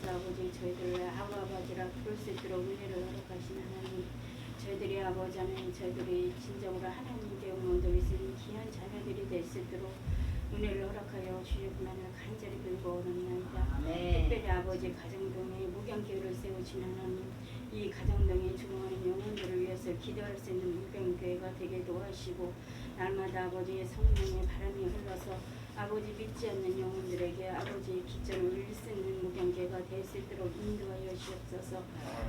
아버지 저희들 아버지라 부를 수 있도록 은혜를 허락하시는 하나님, 저희들이 아버지 하나님, 저희들이 진정으로 하나님께 영혼들 있으니 귀한 자녀들이 될 수 있도록 은혜를 허락하여 주셨구만을 간절히 빌고 오는나이다. 특별히 아버지 가정동에 무경교회를 세우신 하나님, 이 가정동에 주목하는 영혼들을 위해서 기도할 수 있는 무경교회가 되게 도와주시고, 날마다 아버지의 성령의 바람이 흘러서 아버지 믿지 않는 영혼들에게 아버지의 기전을 울릴 수 있는 무경계가 될 수 있도록 인도하여 주옵소서.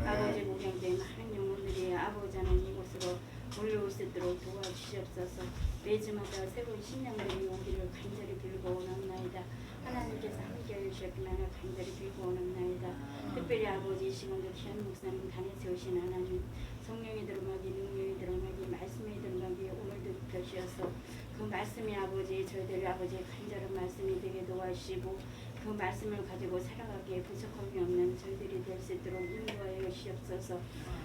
아버지 무경계의 많은 영혼들이 아버지 하나님 이곳으로 올라올 수 있도록 도와주시옵소서. 매주마다 새로운 신령들이 오기를 간절히 빌고 오는나이다. 하나님께서 함께하여 주셨기만을 간절히 빌고 오는나이다. 특별히 아버지 이 시간도 귀한 목사님 단에 세우신 하나님, 성령이 들어가기, 능력이 들어가기, 말씀이 들어가기 오늘도 펴주셔서 그 말씀이 아버지 저희들 아버지의 간절한 말씀이 되게 도와주시고, 그 말씀을 가지고 살아가기에 부족함이 없는 저희들이 될 수 있도록 인도하여 주시옵소서.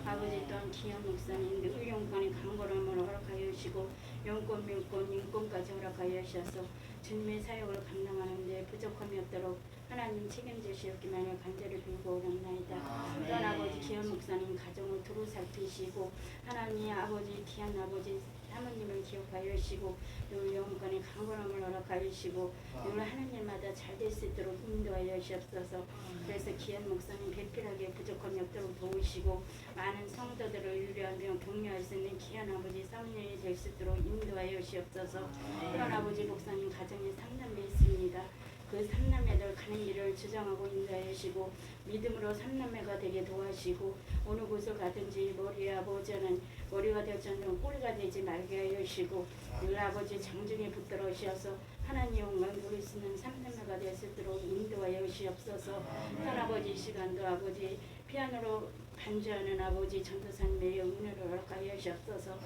아버지 또한 귀한 목사님 의용권의 강건함을 허락하여 주시고, 영권, 명권, 인권까지 허락하여 주셔서 주님의 사역을 감당하는 데 부족함이 없도록 하나님 책임지시옵기만을 간절히 빌고 오옵나이다. 또한 아버지 귀한 목사님 가정을 두루 살피시고, 하나님 아버지 귀한 아버지 사모님을 기억하여 주시고, 늘 영권의 강건함을 허락하여 주시고, 늘 하나님마다 잘 될 수 있도록 인도하여 주옵소서. 그래서 귀한 목사님 배필하게 부족함이 없도록 도우시고, 많은 성도들을 유리하며 격려할 수 있는 귀한 아버지 사모님이 될 수 있도록 인도하여 주옵소서. 그런 아버지 목사님 가정에 3남매 있습니다. 그 3남매들 가는 길을 주장하고 인도하여 주시고, 믿음으로 3남매가 되게 도와주시고, 어느 곳을 가든지 머리에 아버지는 머리가 될지언정 꼬리가 되지 말게 하여 주시고, 늘 아버지 장중에 붙들어 주셔서 하나님 영광 누릴 수 있는 3남매가 될 수 있도록 인도하여 주시옵소서. 한 아버지 이 시간도 아버지 피아노로 반주하는 아버지 전도사님의 은혜를 허락하여 주시옵소서.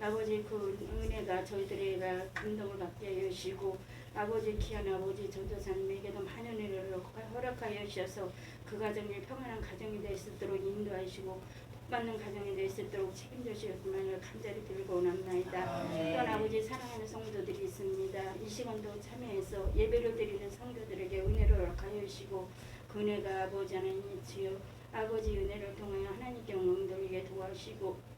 아버지 그 은혜가 저희들에게 감동을 받게 하여 주시고, 아버지 귀한 아버지 전도사님에게도 많은 은혜를 허락하여 주셔서 그 가정이 평안한 가정이 될 수 있도록 인도하시고, 복받는 가정이 될 수 있도록 책임져주셨구만을 간절히 빌고 오납나이다. 또한 아버지 사랑하는 성도들이 있습니다. 이 시간도 참여해서 예배를 드리는 성도들에게 은혜를 허락하여 주시고, 그 은혜가 아버지 하나님 주여 아버지 은혜를 통하여 하나님께 영광 돌리게 도와주시고,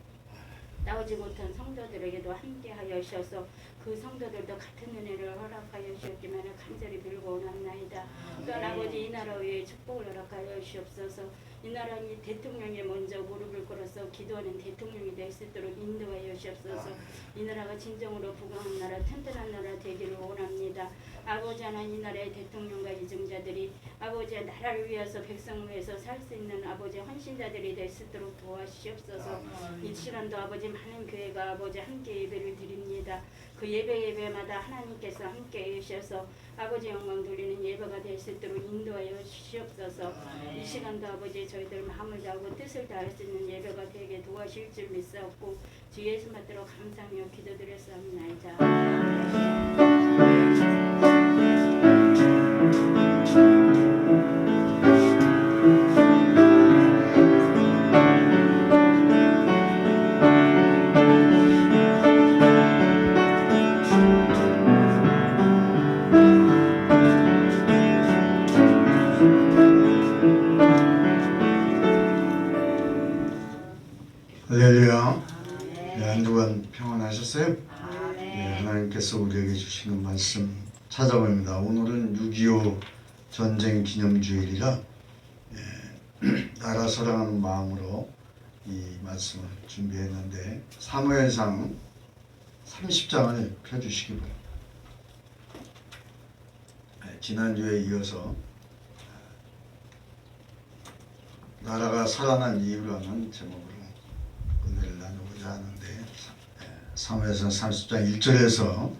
나오지 못한 성도들에게도 함께하여 주셔서 그 성도들도 같은 은혜를 허락하여 주셨기만을 간절히 빌고 오납나이다. 또한 아버지 이 나라 위에 축복을 허락하여 주시옵소서. 이 나라의 대통령이 먼저 무릎을 꿇어서 기도하는 대통령이 될 수 있도록 인도하여 주시옵소서. 이 나라가 진정으로 부강한 나라, 튼튼한 나라 되기를 원합니다. 아버지 하나님 이 나라의 대통령과 이정자들이 아버지의 나라를 위해서 백성을 위해서 살 수 있는 아버지 헌신자들이 될 수 있도록 도와주시옵소서. 이 시간도 아버지 많은 교회가 아버지 함께 예배를 드립니다. 그 예배마다 하나님께서 함께 해주셔서 아버지 영광 돌리는 예배가 될 수 있도록 인도하여 주시옵소서. 이 시간도 아버지 저희들 마음을 다하고 뜻을 다할 수 있는 예배가 되게 도와주실 줄 믿사옵고, 주 예수 받들어 감사하며 기도드렸사옵나이다. 할렐루야. 네, 한 주간 평안하셨어요? 네, 하나님께서 우리에게 주시는 말씀 찾아봅니다. 오늘은 6.25 전쟁 기념주일이라 나라 사랑하는 마음으로 이 말씀을 준비했는데, 사무엘상 30장을 펴주시기 바랍니다. 지난주에 이어서 나라가 살아난 이유라는 제목으로 은혜를 나누고자 하는데, 사무엘상 30장 1절에서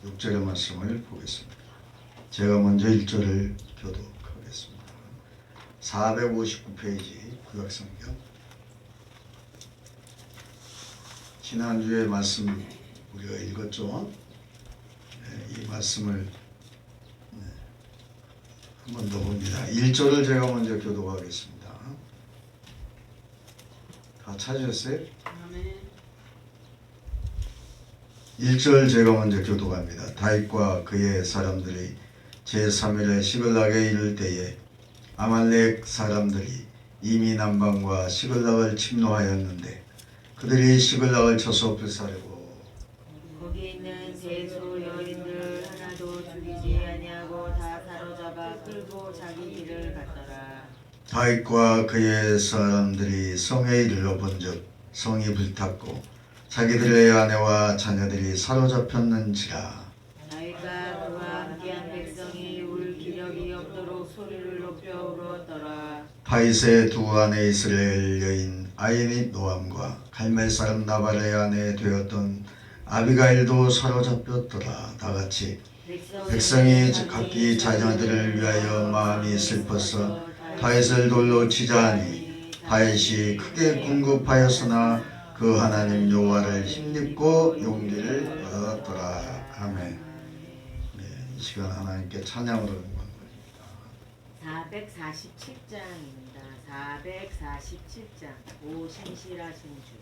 6절의 말씀을 보겠습니다. 제가 먼저 1절을 교독하겠습니다. 459페이지 구약성경. 지난주에 말씀 우리가 읽었죠. 이 말씀을 한 번 더 봅니다. 1절을 제가 먼저 교독하겠습니다. 다 찾으셨어요? 1절 제가 먼저 교독합니다. 다윗과 그의 사람들이 제3일에 시글락에 이를 때에 아말렉 사람들이 이미 남방과 시글락을 침노하였는데 그들이 시글락을 쳐서 불사르고 거기 있는 세수 여인들 하나도 죽이지 아니하고 다 사로잡아 끌고 자기 길을 갔더라. 다윗과 그의 사람들이 성에 이르러 본즉 성이 불탔고 자기들의 아내와 자녀들이 사로잡혔는지라. 다윗과 그와 함께한 백성이 울 기력이 없도록 소리를 높여 울었더라. 다윗의 두 아내 이스라엘 여인 아이닛 노함과 갈멜 사람 나발의 아내 되었던 아비가일도 사로잡혔더라. 다같이 백성이 각기 자녀들을 위하여 마음이 슬퍼서 다윗을 돌로 치자 하니 다윗이 크게 궁급하였으나 그 하나님 여호와를 힘입고 용기를 얻었더라. 아멘. 네, 이 시간 하나님께 찬양으로 응원드립니다. 447장입니다. 447장 오 신실하신 주.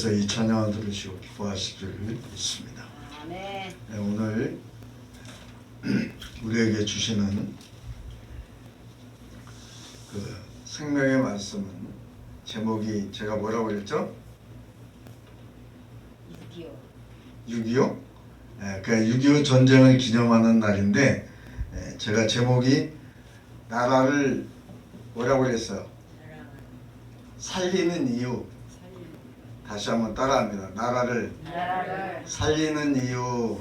주께서 이 찬양을 들으시고 기뻐하실 줄 믿습니다. 아멘. 네, 오늘 우리에게 주시는 그 생명의 말씀은 제목이 제가 뭐라고 그랬죠? 6.25? 네, 그 6.25 전쟁을 기념하는 날인데 제가 제목이 나라를 뭐라고 그랬어요? 살리는 이유. 다시 한번 따라합니다. 나라를 살리는 이유.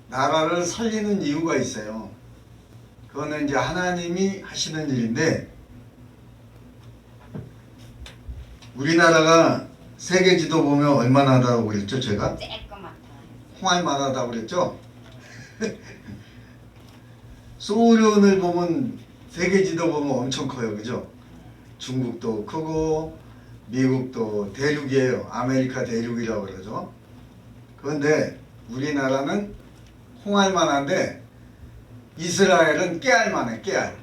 나라를 살리는 이유가 있어요. 그거는 이제 하나님이 하시는 일인데, 우리나라가 세계 지도 보면 얼마나 하다고 그랬죠? 제가? 홍알만 하다고 그랬죠? 소련을 보면 세계 지도 보면 엄청 커요. 그죠? 중국도 크고 미국도 대륙이에요. 아메리카 대륙이라고 그러죠. 그런데 우리나라는 홍알만한데 이스라엘은 깨알만해. 깨알.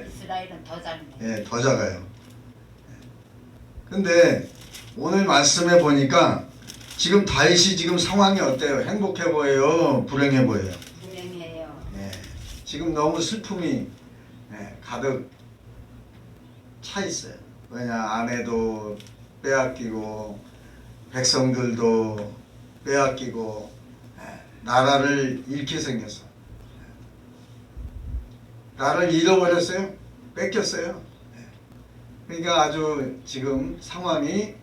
이스라엘은 더 작네. 예, 더 작아요. 근데 오늘 말씀해 보니까 지금 다윗이 지금 상황이 어때요? 행복해 보여요? 불행해 보여요? 불행해요. 예, 지금 너무 슬픔이 가득 차 있어요. 왜냐, 아내도 빼앗기고 백성들도 빼앗기고 나라를 잃게 생겼어. 나를 잃어버렸어요. 뺏겼어요. 그러니까 아주 지금 상황이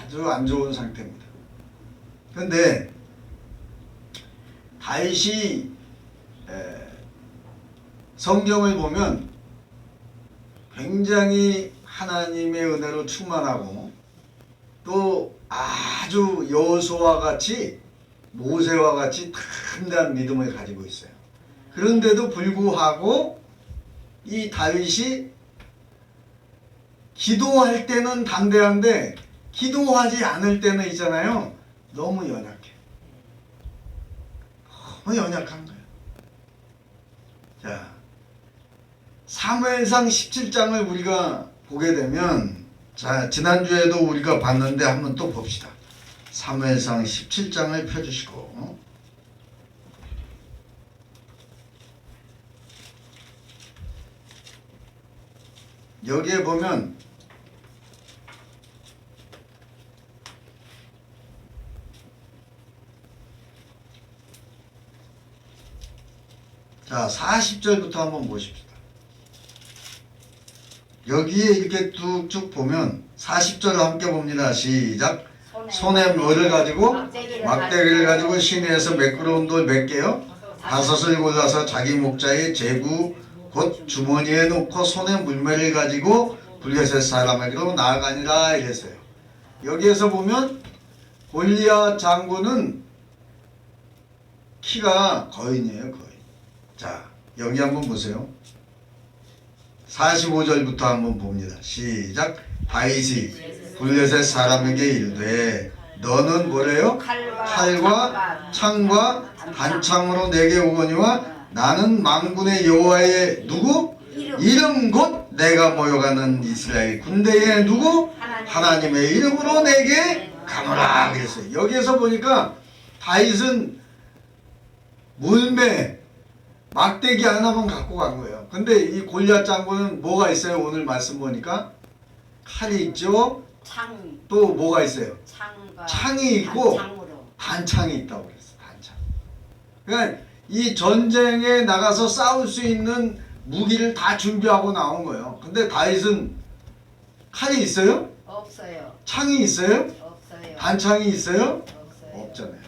아주 안 좋은 상태입니다. 그런데 다윗이 성경을 보면 굉장히 하나님의 은혜로 충만하고 또 아주 여호수아와 같이 모세와 같이 담대한 믿음을 가지고 있어요. 그런데도 불구하고 이 다윗이 기도할 때는 담대한데 기도하지 않을 때는 있잖아요. 너무 연약해. 너무 연약한 거예요. 자, 사무엘상 17장을 우리가 보게 되면, 자, 지난주에도 우리가 봤는데 한번 또 봅시다. 사무엘상 17장을 펴주시고, 여기에 보면 자, 40절부터 한번 보십시다. 여기에 이렇게 뚝쭉 보면 40절을 함께 봅니다. 시작. 손에 뭐를 가지고? 막대기를 가지고 시내에서 매끄러운 돌 몇 개요? 5을 골라서 자기 목자의 제구 곧 주머니에 놓고 손에 물매를 가지고 블레셋 사람에게로 나아가니라 이랬어요. 여기에서 보면 골리앗 장군은 키가 거인이에요. 거인. 자, 여기 한번 보세요. 45절부터 한번 봅니다. 시작. 다윗이 블레셋 사람에게 이르되 너는 뭐래요? 칼과 창과 단창으로 내게 오거니와 나는 만군의 여호와의 누구? 이름 곧 내가 모여가는 이스라엘 군대의 누구? 하나님의 이름으로 내게 가노라 그랬어요. 여기에서 보니까 다윗은 물매 막대기 하나만 갖고 간 거예요. 근데 이 골리앗 장군은 뭐가 있어요? 오늘 말씀 보니까 칼이 있죠. 또 뭐가 있어요? 창이 있고 단창이 있다고 그랬어요. 단창. 그러니까 이 전쟁에 나가서 싸울 수 있는 무기를 다 준비하고 나온 거예요. 근데 다윗은 칼이 있어요? 없어요. 창이 있어요? 없어요. 단창이 있어요? 없어요. 없잖아요.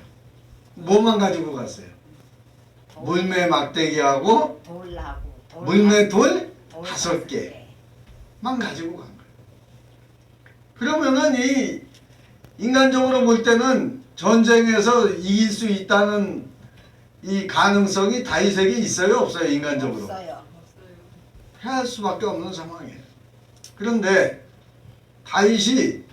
뭐만 가지고 갔어요? 물매 막대기하고 물매 돌 5개만 가지고 간 거예요. 그러면은 이 인간적으로 볼 때는 전쟁에서 이길 수 있다는 이 가능성이 다윗에게 있어요? 없어요? 인간적으로? 없어요. 해할 수밖에 없는 상황이에요. 그런데 다윗이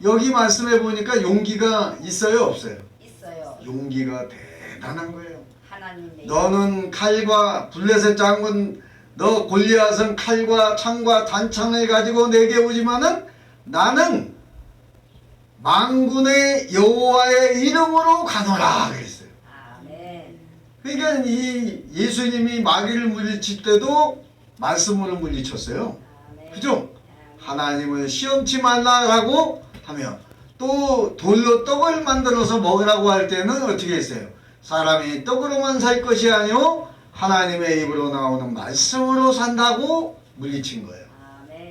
여기 말씀해 보니까 용기가 있어요? 없어요? 있어요. 용기가 대단한 거예요. 하나님의 너는 칼과 블레셋 장군 너 골리앗은 칼과 창과 단창을 가지고 내게 오지만은 나는 만군의 여호와의 이름으로 가노라 그랬어요. 아멘. 그러니까 이 예수님이 마귀를 물리칠 때도 말씀으로 물리쳤어요. 그죠? 하나님을 시험치 말라라고 하며 또 돌로 떡을 만들어서 먹으라고 할 때는 어떻게 했어요? 사람이 떡으로만 살 것이 아니요 하나님의 입으로 나오는 말씀으로 산다고 물리친 거예요.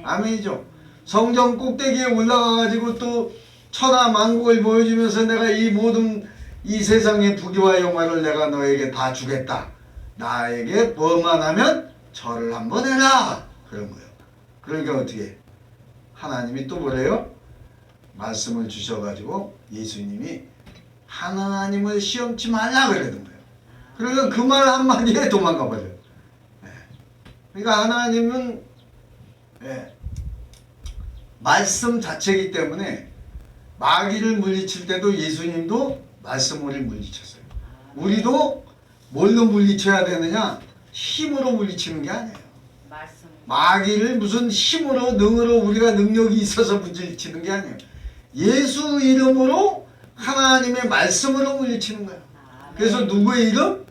아멘이죠. 성전 꼭대기에 올라가가지고 또 천하 만국을 보여주면서 내가 이 모든 이 세상의 부귀와 영화를 내가 너에게 다 주겠다. 나에게 뭐만 하면 절을 한번 해라. 그런 거예요. 그러니까 어떻게 하나님이 또 뭐래요? 말씀을 주셔가지고 예수님이 하나님을 시험치 말라 그러는 거예요. 그러면 그 말 한마디에 도망가 버려요. 그러니까 하나님은 말씀 자체이기 때문에 마귀를 물리칠 때도 예수님도 말씀으로 물리쳤어요. 우리도 뭘로 물리쳐야 되느냐? 힘으로 물리치는 게 아니에요. 마귀를 무슨 힘으로 능으로 우리가 능력이 있어서 물리치는 게 아니에요. 예수 이름으로 하나님의 말씀으로 물리치는 거예요. 그래서 누구의 이름?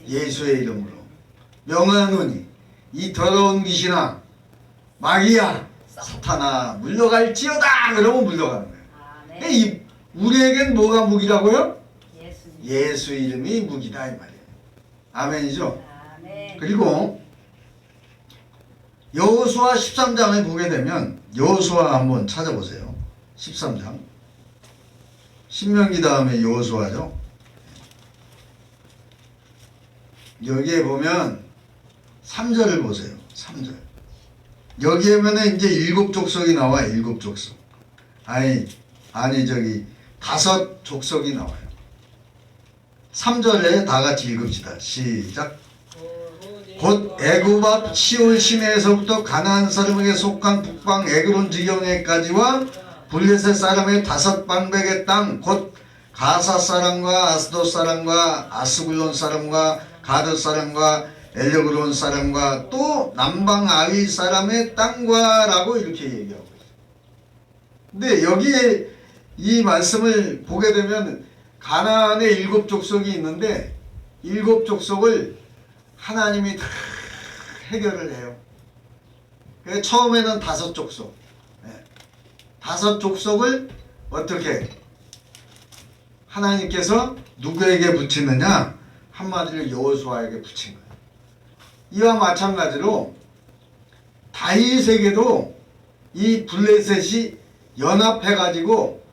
예수의 이름으로 명하노니 이 더러운 귀신아 마귀야 사탄아 물러갈지어다 그러면 물러가는 거예요. 우리에겐 뭐가 무기라고요? 예수 이름이 무기다 이 말이에요. 아멘이죠? 그리고 여호수아 13장을 보게 되면 여호수아 한번 찾아보세요. 13장 신명기 다음에 여호수아죠. 여기에 보면 3절을 보세요. 3절 여기에 보면 이제 7족속이 나와. 7족속 아니 저기 5족속이 나와요. 3절에 다 같이 읽읍시다. 시작. 곧 애굽 앞 시올 시내에서부터 가나안 사람에게 속한 북방 에그론 지경에까지와 블레셋 사람의 5방백의 땅 곧 가사 사람과 아스돗 사람과 아스글론 사람과 가드 사람과 엘레그론 사람과 또 남방 아위 사람의 땅과 라고 이렇게 얘기하고 있어요. 근데 여기에 이 말씀을 보게 되면 가나안의 7족속이 있는데 7족속을 하나님이 다 해결을 해요. 그래서 처음에는 5족속 5족속을 어떻게 하나님께서 누구에게 붙이느냐? 한마디로 여호수아에게 붙인 거예요. 이와 마찬가지로 다윗에게도 이 블레셋이 연합해가지고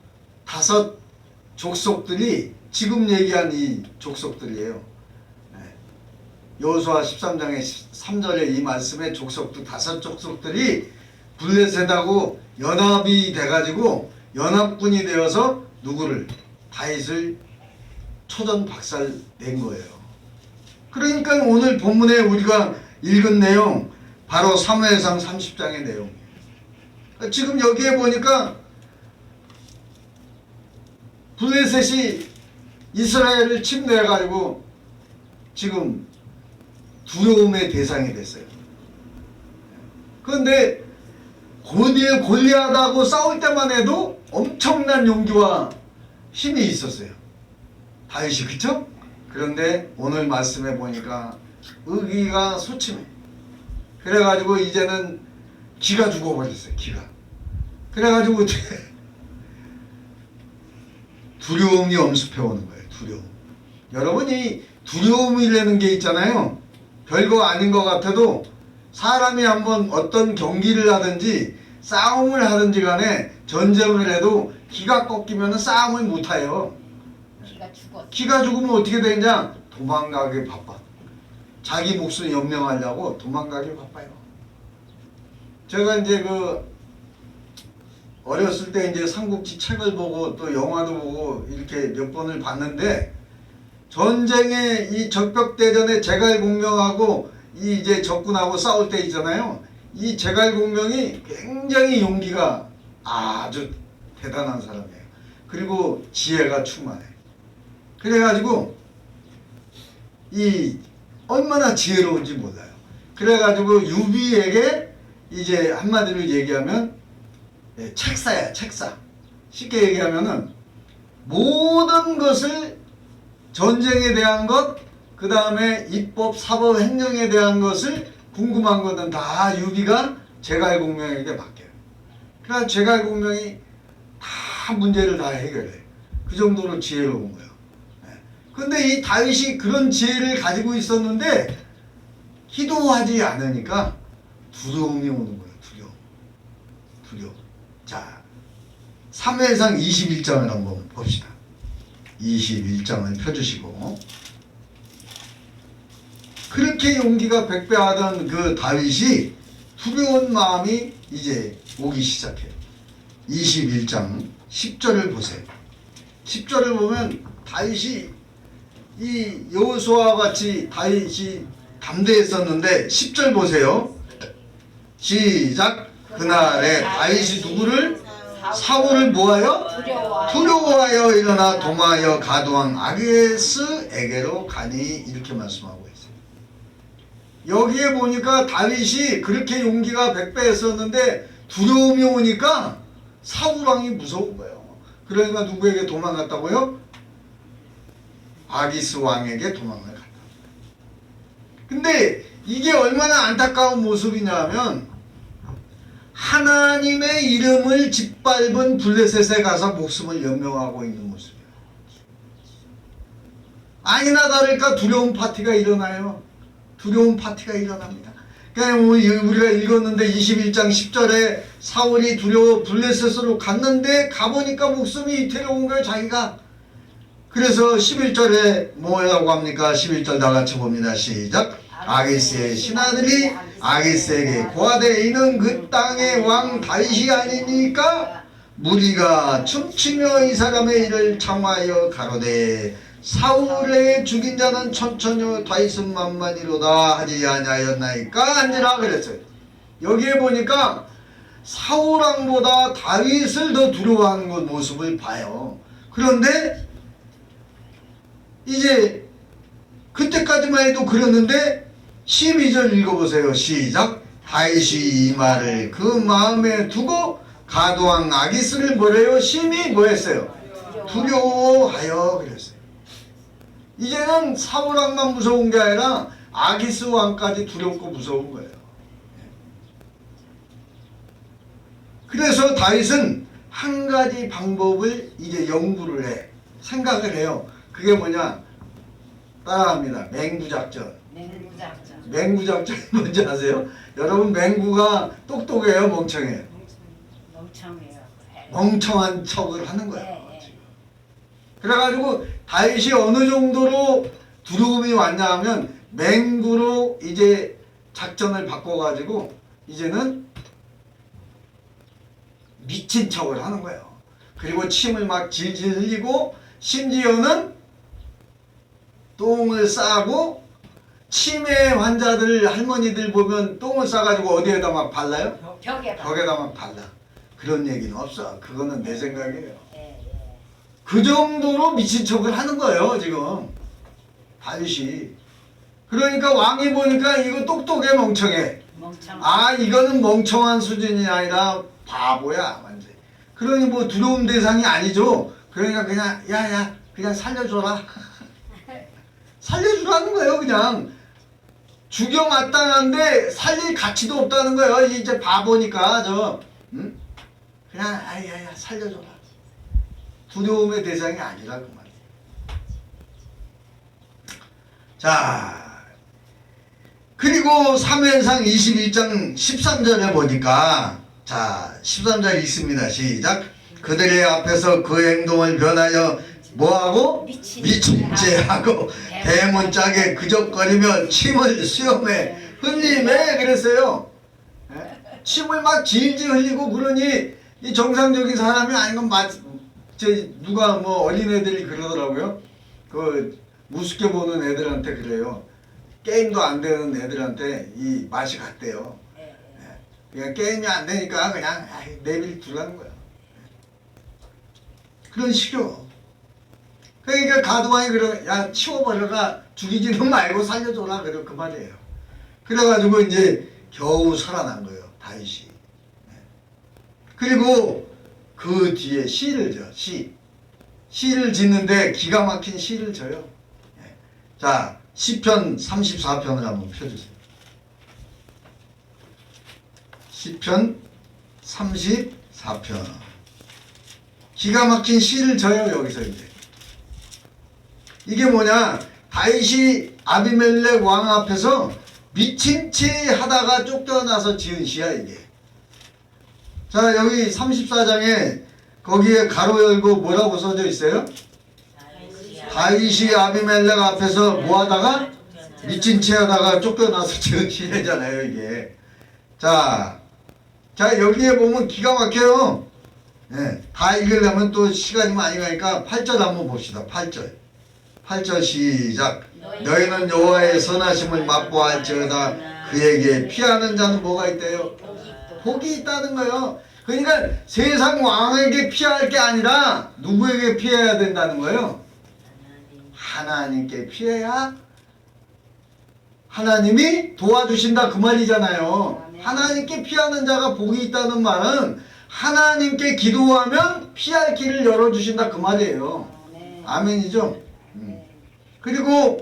5족속들이 지금 얘기한 이 족속들이에요. 여호수아 13장의 3절에 이 말씀에 족속들 5족속들이 블레셋하고 연합이 돼가지고 연합군이 되어서 누구를? 다윗을 초전박살 낸 거예요. 그러니까 오늘 본문에 우리가 읽은 내용 바로 사무엘상 30장의 내용이에요. 지금 여기에 보니까 블레셋이 이스라엘을 침노해가지고 지금 두려움의 대상이 됐어요. 그런데 골리앗하고 싸울 때만 해도 엄청난 용기와 힘이 있었어요. 다윗이 그쵸? 그런데 오늘 말씀해 보니까 의기가 소침해. 그래가지고 이제는 기가 죽어버렸어요. 기가. 그래가지고 두려움이 엄습해 오는 거예요. 두려움. 여러분이 두려움이라는 게 있잖아요. 별거 아닌 것 같아도 사람이 한번 어떤 경기를 하든지 싸움을 하든지 간에 전쟁을 해도 기가 꺾이면 싸움을 못해요. 기가 죽으면 어떻게 되냐? 도망가기 바빠. 자기 목숨 연명하려고 도망가기 바빠요. 제가 이제 어렸을 때 이제 삼국지 책을 보고 또 영화도 보고 이렇게 몇 번을 봤는데 전쟁의 이 적벽대전에 제갈공명하고 이 이제 적군하고 싸울 때 있잖아요. 이 제갈공명이 굉장히 용기가 아주 대단한 사람이에요. 그리고 지혜가 충만해. 그래가지고 이 얼마나 지혜로운지 몰라요. 그래가지고 유비에게 이제 한마디로 얘기하면 책사야, 책사. 쉽게 얘기하면은 모든 것을 전쟁에 대한 것, 그 다음에 입법, 사법, 행정에 대한 것을 궁금한 것은 다 유비가 제갈공명에게 맡겨요. 그러니까 제갈공명이 다 문제를 다 해결해. 그 정도로 지혜로운 거예요. 근데 이 다윗이 그런 지혜를 가지고 있었는데 기도하지 않으니까 두려움이 오는 거예요. 두려움. 자, 사무엘상 21장을 한번 봅시다. 21장을 펴주시고, 그렇게 용기가 백배하던 그 다윗이 두려운 마음이 이제 오기 시작해요. 21장 10절을 보세요. 10절을 보면 다윗이 이 여호수아와 같이 다윗이 담대했었는데 10절 보세요. 시작. 그날에 다윗이 누구를? 사울을 뭐하여? 두려워하여 일어나 도마하여 가드왕 아기스에게로 가니, 이렇게 말씀하고 있어요. 여기에 보니까 다윗이 그렇게 용기가 백배했었는데 두려움이 오니까 사울왕이 무서운 거예요. 그러니까 누구에게 도망갔다고요? 아기스 왕에게 도망을 갔다. 근데 이게 얼마나 안타까운 모습이냐면 하나님의 이름을 짓밟은 블레셋에 가서 목숨을 연명하고 있는 모습이에요. 아니나 다를까 두려운 파티가 일어나요. 두려운 파티가 일어납니다. 그러니까 우리가 읽었는데 21장 10절에 사울이 두려워 블레셋으로 갔는데 가보니까 목숨이 이태로운 거예요. 자기가. 그래서 11절에 뭐라고 합니까? 11절 다 같이 봅니다. 시작. 아기스의 신하들이 아기스에게 고아되어 있는 그 땅의 왕 다윗이 아니니까 무리가 춤추며 이 사람의 일을 청하여 가로되 사울의 죽인 자는 천천히 다윗은 만만이로다 하지 아니하였나이까 한지라 그랬어요. 여기에 보니까 사울왕보다 다윗을 더 두려워하는 것 모습을 봐요. 그런데 이제 그때까지만 해도 그랬는데 12절 읽어보세요. 시작. 다윗이 이 말을 그 마음에 두고 가드왕 아기스를 뭐래요? 심히 뭐했어요? 두려워하여 그랬어요. 이제는 사울왕만 무서운 게 아니라 아기스 왕까지 두렵고 무서운 거예요. 그래서 다윗은 한 가지 방법을 이제 연구를 해. 생각을 해요. 그게 뭐냐? 따라합니다. 맹구작전. 맹구작전이 뭔지 아세요? 여러분, 맹구가 똑똑해요? 멍청해요? 멍청한 척을 하는 거예요. 그래가지고 다윗이 어느 정도로 두려움이 왔냐 하면 맹구로 이제 작전을 바꿔가지고 이제는 미친 척을 하는 거예요. 그리고 침을 막 질질 흘리고 심지어는 똥을 싸고, 치매 환자들 할머니들 보면 똥을 싸가지고 어디에다 막 발라요? 벽에다 막 발라. 그런 얘기는 없어. 그거는 내 생각이에요. 그 정도로 미친 척을 하는 거예요 지금 다윗이. 그러니까 왕이 보니까 이거 똑똑해 멍청해. 아, 이거는 멍청한 수준이 아니라 바보야 완전. 그러니 뭐 두려움 대상이 아니죠. 그러니까 그냥 야야 그냥 살려줘라. 살려주라는 거예요. 그냥 죽여 마땅한데 살릴 가치도 없다는 거예요. 이제 바보니까 저 응? 그냥 아야야 살려줘라. 두려움의 대상이 아니라 그 말이에요. 자, 그리고 사무엘상 21장 13절에 보니까 자 13절 있습니다. 시작. 그들의 앞에서 그 행동을 변하여 뭐하고? 미친 죄하고 대문짝에 그적거리며 침을 수염에 흘리매 그랬어요. 침을 막 질질 흘리고 그러니 이 정상적인 사람이 아닌 건 누가 뭐 어린애들이 그러더라고요. 그 우습게 보는 애들한테 그래요. 게임도 안 되는 애들한테 이 맛이 같대요. 그냥 게임이 안 되니까 그냥 내비를 두라는 거야. 그런 식이요. 그러니까 가드왕이 그래, 야 치워버려라, 죽이지는 말고 살려줘라, 그래 그 말이에요. 그래가지고 이제 겨우 살아난 거예요 다윗이. 그리고 그 뒤에 시를 져. 시를 짓는데 기가 막힌 시를 져요. 예. 자, 시편 34편을 한번 펴주세요. 시편 34편. 기가 막힌 시를 져요. 여기서 이제 이게 뭐냐, 다윗이 아비멜렉 왕 앞에서 미친 채 하다가 쫓겨나서 지은 시야 이게. 자, 여기 34장에 거기에 가로 열고 뭐라고 써져 있어요? 다윗이 아비멜렉 앞에서 뭐 하다가 미친 채 하다가 쫓겨나서 지은 시래잖아요 이게. 자 여기에 보면 기가 막혀요. 네, 다 읽으려면 또 시간이 많이 가니까 8절 한번 봅시다. 8절 시작. 너희는 여호와의 선하심을 맛보할지어다 그에게 피하는 자는 뭐가 있대요? 복이 있다는 거예요. 그러니까 세상 왕에게 피할 게 아니라 누구에게 피해야 된다는 거예요? 하나님께 피해야 하나님이 도와주신다 그 말이잖아요. 하나님께 피하는 자가 복이 있다는 말은 하나님께 기도하면 피할 길을 열어주신다 그 말이에요. 아멘이죠? 그리고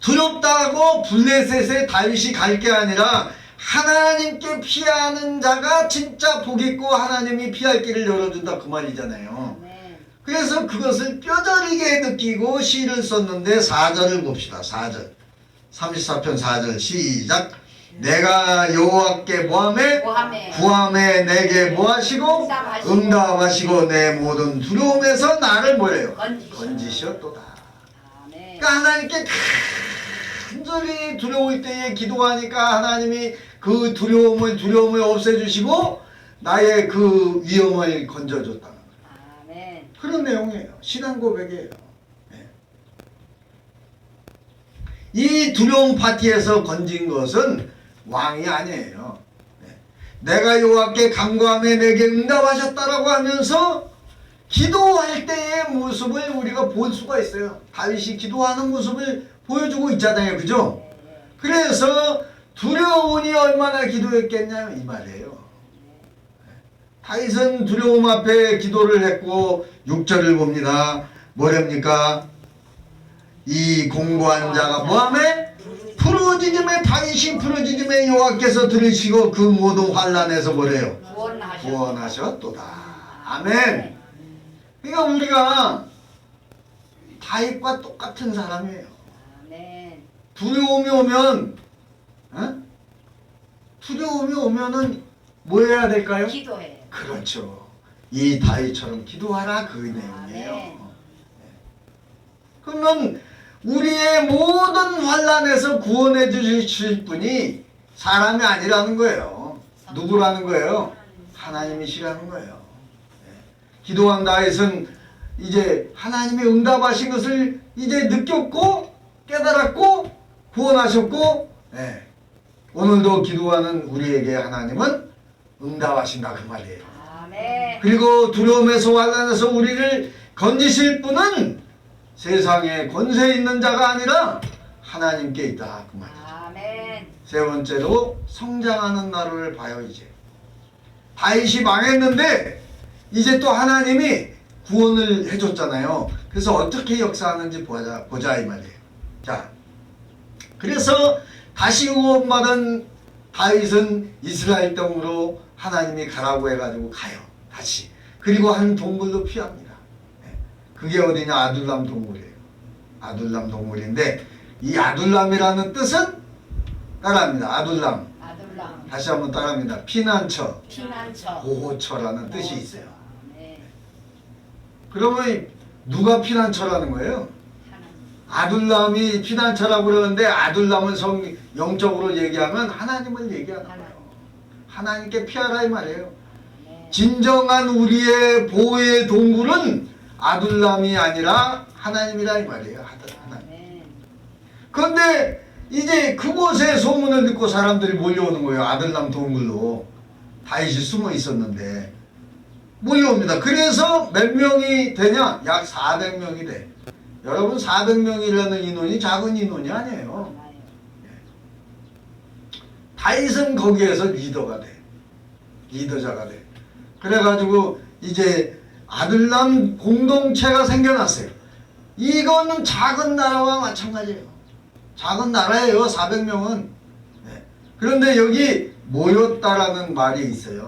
두렵다고 블레셋에 다윗이 갈 게 아니라 하나님께 피하는 자가 진짜 복 있고 하나님이 피할 길을 열어준다 그 말이잖아요. 그래서 그것을 뼈저리게 느끼고 시를 썼는데 4절을 봅시다. 4절 34편 4절 시작. 내가 여호와께 모함에 구함에 내게 뭐하시고 응답하시고 내 모든 두려움에서 나를 뭐래요? 건지셨도다. 그러니까 하나님께 간절히 두려울 때에 기도하니까 하나님이 그 두려움을 없애주시고 나의 그 위험을 건져줬다는 거예요. 그런 내용이에요. 신앙 고백이에요. 네. 이 두려움 파티에서 건진 것은 왕이 아니에요. 네. 내가 여호와께 간구하며 내게 응답하셨다라고 하면서 기도할 때의 모습을 우리가 볼 수가 있어요. 다윗이 기도하는 모습을 보여주고 있잖아요. 그죠? 그래서 두려우니 얼마나 기도했겠냐 이 말이에요. 다윗은 두려움 앞에 기도를 했고 6절을 봅니다. 뭐랍니까? 이 공고한 자가 뭐하매? 부르짖음에 다윗이 부르짖음에 여호와께서 들으시고 그 모든 환난에서 뭐래요? 구원하셨도다. 아멘. 그러니까 우리가 다윗과 똑같은 사람이에요. 두려움이 오면, 두려움이 오면은 뭐 해야 될까요? 기도해. 그렇죠. 이 다윗처럼 기도하라 그 내용이에요. 그러면 우리의 모든 환난에서 구원해 주실 분이 사람이 아니라는 거예요. 누구라는 거예요? 하나님이시라는 거예요. 기도한 다윗은 이제 하나님이 응답하신 것을 이제 느꼈고 깨달았고 구원하셨고, 오늘도 기도하는 우리에게 하나님은 응답하신다 그 말이에요. 그리고 두려움에서 환난에서 우리를 건지실 분은 세상에 권세 있는 자가 아니라 하나님께 있다 그 말이죠. 세 번째로 성장하는 날을 봐요. 이제 다윗이 망했는데 이제 또 하나님이 구원을 해줬잖아요. 그래서 어떻게 역사하는지 보자 이 말이에요. 자, 그래서 다시 구원받은 다윗은 이스라엘 땅으로 하나님이 가라고 해가지고 가요. 다시. 그리고 한 동굴로 피합니다. 그게 어디냐? 아둘람 동굴이에요. 아둘람 동굴인데 이 아둘람이라는 뜻은 따라합니다. 아둘람. 다시 한번 따라합니다. 피난처. 보호처라는 뜻이 있어요. 그러면 누가 피난처라는 거예요? 아둘람이 피난처라고 그러는데 아둘람은 영적으로 얘기하면 하나님을 얘기하는 거예요. 하나님께 피하라 이 말이에요. 진정한 우리의 보호의 동굴은 아둘람이 아니라 하나님이라 이 말이에요. 하나님. 그런데 이제 그곳에 소문을 듣고 사람들이 몰려오는 거예요. 아둘람 동굴로. 다윗이 숨어 있었는데 몰려옵니다. 그래서 몇 명이 되냐? 약 400명이 돼. 여러분 400명이라는 인원이 작은 인원이 아니에요. 다윗은 거기에서 리더가 돼. 리더자가 돼. 그래가지고 이제 아들람 공동체가 생겨났어요. 이거는 작은 나라와 마찬가지예요. 작은 나라예요. 400명은. 그런데 여기 모였다라는 말이 있어요.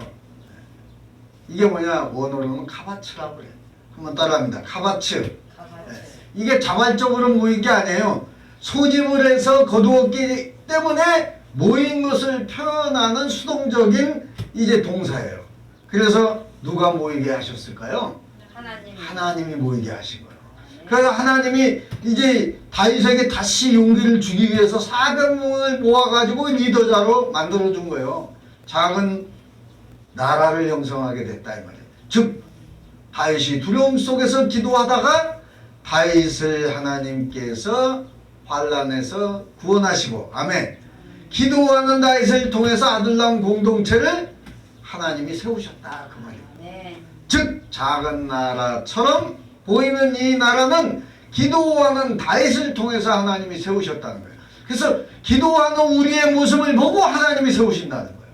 이게 뭐냐? 원어로는 카바츠라고 그래요. 한번 따라합니다. 카바츠. 이게 자발적으로 모인 게 아니에요. 소집을 해서 거두었기 때문에 모인 것을 표현하는 수동적인 이제 동사예요. 그래서 누가 모이게 하셨을까요? 하나님이 모이게 하신 거예요. 그래서 하나님이 이제 다윗에게 다시 용기를 주기 위해서 400명을 모아가지고 리더자로 만들어준 거예요. 작은 나라를 형성하게 됐다 이 말이에요. 즉 다윗이 두려움 속에서 기도하다가 다윗을 하나님께서 환난에서 구원하시고, 아멘. 기도하는 다윗을 통해서 아들람 공동체를 하나님이 세우셨다 그 말이에요. 네. 즉 작은 나라처럼 보이는 이 나라는 기도하는 다윗을 통해서 하나님이 세우셨다는 거예요. 그래서 기도하는 우리의 모습을 보고 하나님이 세우신다는 거예요.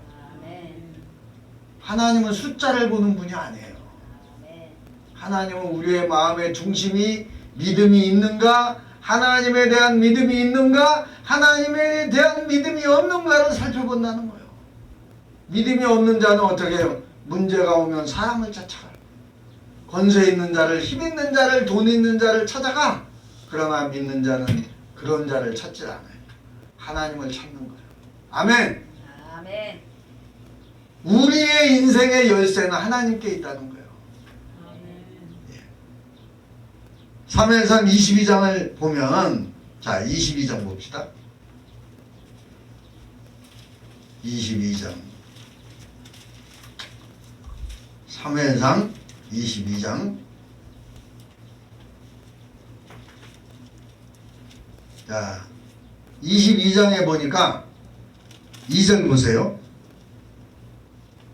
하나님은 숫자를 보는 분이 아니에요. 하나님은 우리의 마음의 중심이 믿음이 있는가, 하나님에 대한 믿음이 있는가, 하나님에 대한 믿음이 없는가를 살펴본다는 거예요. 믿음이 없는 자는 어떻게 해요? 문제가 오면 사람을 쫓아가요. 권세 있는 자를, 힘 있는 자를, 돈 있는 자를 찾아가. 그러나 믿는 자는 그런 자를 찾지 않아요. 하나님을 찾는 거예요. 아멘. 아멘. 우리의 인생의 열쇠는 하나님께 있다는 거예요. 사무엘상 22장을 보면, 자 22장 봅시다. 22장 사무엘상 22장. 자 22장에 보니까 2절 보세요.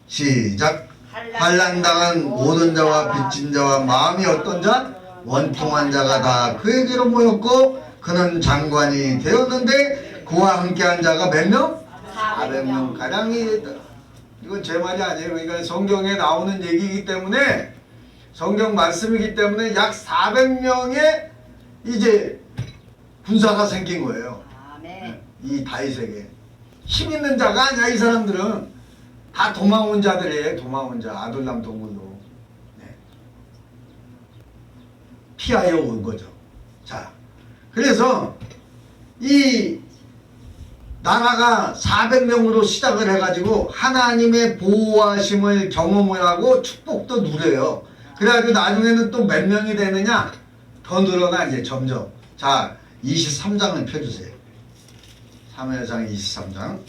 시작. 환난당한 모든 자와 빚진 자와 마음이 어떤 자? 원통한 자가 다 그에게로 모였고 그는 장관이 되었는데 그와 함께한 자가 몇 명? 400명 가량이 됐다. 이건 제 말이 아니에요. 그러니까 성경에 나오는 얘기이기 때문에, 성경 말씀이기 때문에 약 400명의 이제 군사가 생긴 거예요. 이 다윗에게. 힘 있는 자가 아니야. 이 사람들은 다 도망온 자들이에요. 도망온 자. 아둘람 동굴로 피하여 온 거죠. 자, 그래서 이 나라가 400명으로 시작을 해가지고 하나님의 보호하심을 경험하고 축복도 누려요. 그래가지고 나중에는 또 몇 명이 되느냐? 더 늘어나 이제 점점. 자, 23장을 펴주세요. 사무엘상 23장.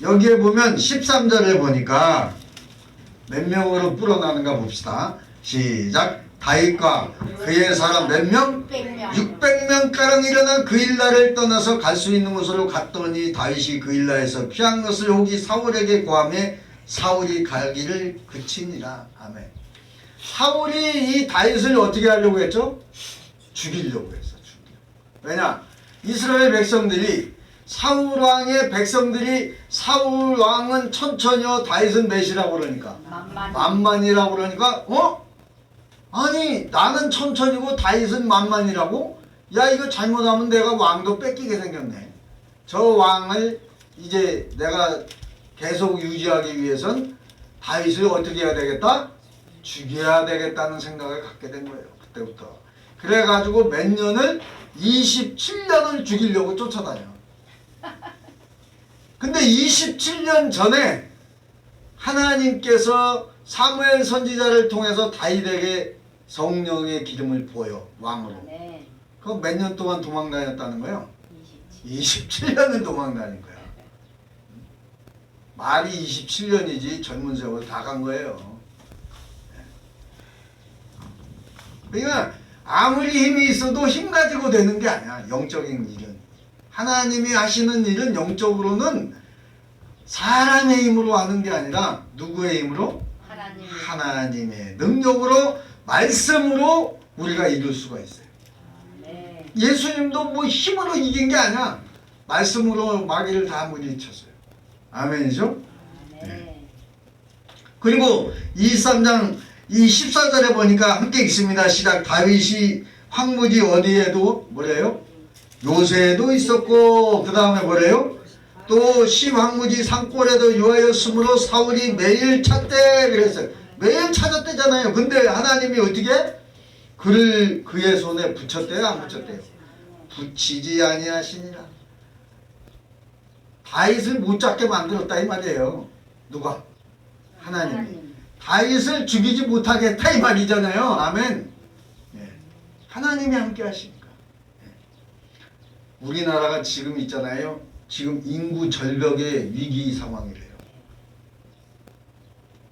여기에 보면 13절을 보니까 몇 명으로 불어나는가 봅시다. 시작. 다윗과 그의 사람 몇 명? 600명가량 일어나 그일라를 떠나서 갈 수 있는 곳으로 갔더니 다윗이 그일라에서 피한 것을 혹이 사울에게 고하매 사울이 가기를 그치니라. 아멘. 사울이 이 다윗을 어떻게 하려고 했죠? 죽이려고 했어. 왜냐? 이스라엘 백성들이, 사울왕의 백성들이 사울왕은 천천히요 다윗은 몇이라고 그러니까? 만만이라고 그러니까 아니 나는 천천히고 다윗은 만만이라고? 야 이거 잘못하면 내가 왕도 뺏기게 생겼네. 저 왕을 이제 내가 계속 유지하기 위해선 다윗을 어떻게 해야 되겠다? 죽여야 되겠다는 생각을 갖게 된 거예요. 그때부터. 그래가지고 몇 년을 27년을 죽이려고 쫓아다녀. 근데 27년 전에 하나님께서 사무엘 선지자를 통해서 다윗에게 성령의 기름을 부어요. 왕으로. 그럼 몇 년 동안 도망 다녔다는 거예요? 27년을 도망 다닌 거야. 말이 27년이지 젊은 세월 다 간 거예요. 그러니까 아무리 힘이 있어도 힘 가지고 되는 게 아니야. 영적인 일은. 하나님이 하시는 일은 영적으로는 사람의 힘으로 하는 게 아니라 누구의 힘으로? 하나님의 능력으로, 말씀으로 우리가 이룰 수가 있어요. 예수님도 뭐 힘으로 이긴 게 아니야. 말씀으로 마귀를 다 물리쳤어요. 아멘이죠? 네. 그리고 23장 이 14절에 보니까 함께 읽습니다. 시작. 다윗이 황무지 어디에도 뭐래요? 요새에도 있었고 그 다음에 뭐래요? 또 시황무지 산골에도 유하였으므로 사울이 매일 찾대 그랬어요. 매일 찾았대잖아요. 근데 하나님이 어떻게? 그를 그의 손에 붙였대요? 안 붙였대요? 붙이지 아니하시니라. 다윗을 못 잡게 만들었다 이 말이에요. 누가? 하나님. 다윗을 죽이지 못하게 했다 이 말이잖아요. 아멘. 예. 하나님이 함께 하시니까. 예. 우리나라가 지금 있잖아요. 지금 인구 절벽의 위기 상황이래요.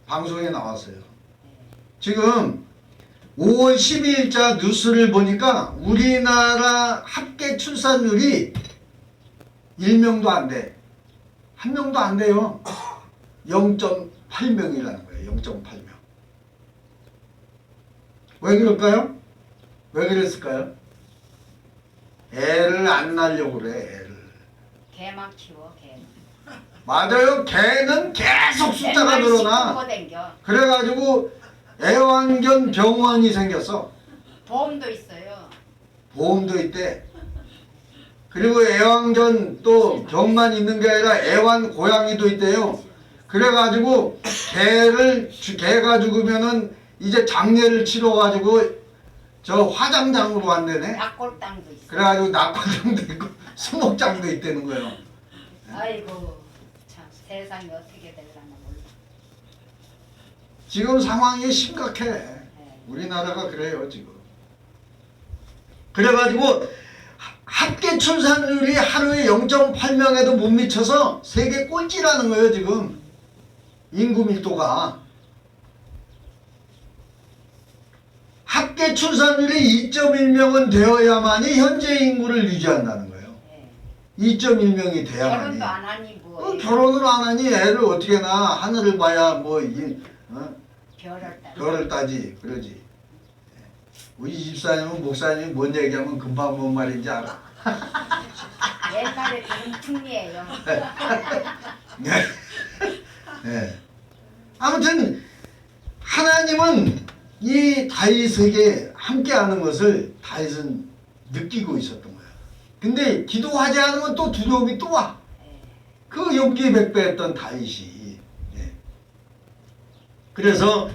방송에 나왔어요. 지금 5월 12일자 뉴스를 보니까 우리나라 합계 출산율이 1명도 안 돼. 1명도 안 돼요. 0.8명이라는 거예요. 0.8명. 왜 그럴까요? 왜 그랬을까요? 애를 안 낳으려고 그래. 애를. 개만 키워 개. 맞아요. 개는 계속 숫자가 늘어나. 그래가지고 애완견 병원이 생겼어. 보험도 있어요. 보험도 있대. 그리고 애완견 또 병만 있는 게 아니라 애완 고양이도 있대요. 그래가지고 개가 죽으면은 이제 장례를 치러가지고 저 화장장으로 간대네. 낙골당도 있어. 그래가지고 낙골장도 있고 수목장도 있다는 거예요. 아이고 참 세상이 어떻게 될라나 몰라. 지금 상황이 심각해. 우리나라가 그래요 지금. 그래가지고 합계 출산율이 하루에 0.8명에도 못 미쳐서 세계 꼴찌라는 거예요 지금. 인구 밀도가. 합계 출산율이 2.1명은 되어야만이 현재 인구를 유지한다는 거예요. 2.1명이 돼야만이. 결혼도 안 하니 뭐. 결혼을 안 하니 애를 어떻게 낳아. 하늘을 봐야 뭐 별을 따지 그러지. 우리 집사님은 목사님이 뭔 얘기하면 금방 뭔 말인지 알아. 옛날에 그런 특리예요. 네. 네. 아무튼 하나님은 이 다윗에게 함께하는 것을 다윗은 느끼고 있었던 거야. 근데 기도하지 않으면 또 두려움이 또 와. 그 용기백배했던 다윗이. 네. 그래서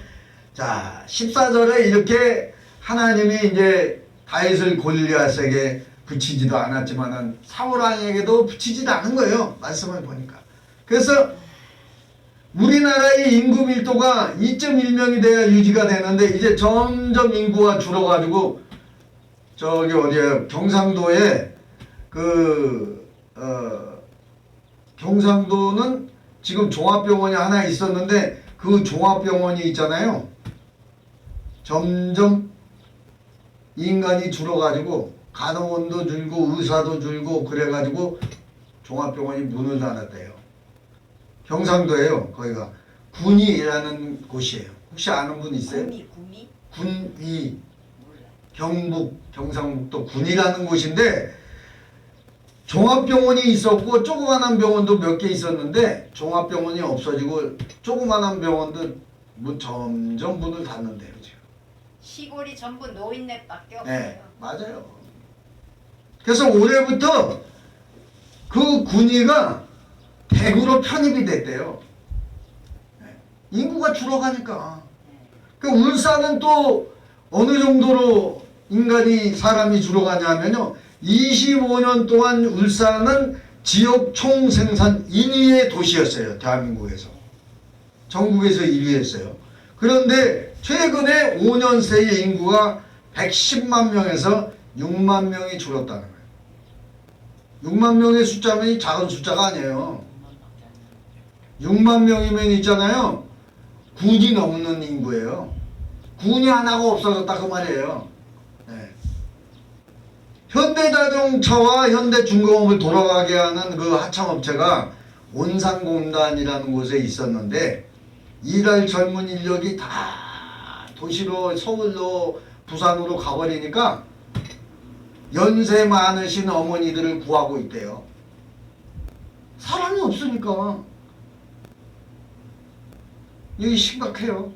자 14절에 이렇게 하나님이 이제 다윗을 골리앗에게 붙이지도 않았지만은 사울 왕에게도 붙이지도 않은 거예요. 말씀을 보니까. 그래서 우리나라의 인구 밀도가 2.1명이 돼야 유지가 되는데 이제 점점 인구가 줄어가지고 저기 어디야 경상도에 경상도는 지금 종합병원이 하나 있었는데 그 종합병원이 있잖아요. 점점 인간이 줄어가지고 간호원도 줄고 의사도 줄고 그래가지고 종합병원이 문을 닫았대요. 경상도예요. 거기가 군위라는 곳이에요. 혹시 아는 분 있어요? 군위? 군위. 경북 경상북도 군위라는 곳인데 종합병원이 있었고 조그만한 병원도 몇 개 있었는데 종합병원이 없어지고 조그만한 병원도 점점 문을 닫는데요. 지금. 시골이 전부 노인네밖에 없어요. 네, 맞아요. 그래서 올해부터 그 군위가 대구로 편입이 됐대요. 인구가 줄어가니까. 그 울산은 또 어느 정도로 사람이 줄어가냐면요. 25년 동안 울산은 지역 총생산 1위의 도시였어요. 대한민국에서. 전국에서 1위였어요. 그런데 최근에 5년 새의 인구가 110만 명에서 6만 명이 줄었다는 거예요. 6만 명의 숫자면 작은 숫자가 아니에요. 6만 명이면 있잖아요. 군이 넘는 인구예요. 군이 하나가 없어졌다 그 말이에요. 네. 현대자동차와 현대중공업을 돌아가게 하는 그 하청업체가 온산공단이라는 곳에 있었는데 일할 젊은 인력이 다 도시로 서울로 부산으로 가버리니까 연세 많으신 어머니들을 구하고 있대요. 사람이 없으니까. 여기 심각해요.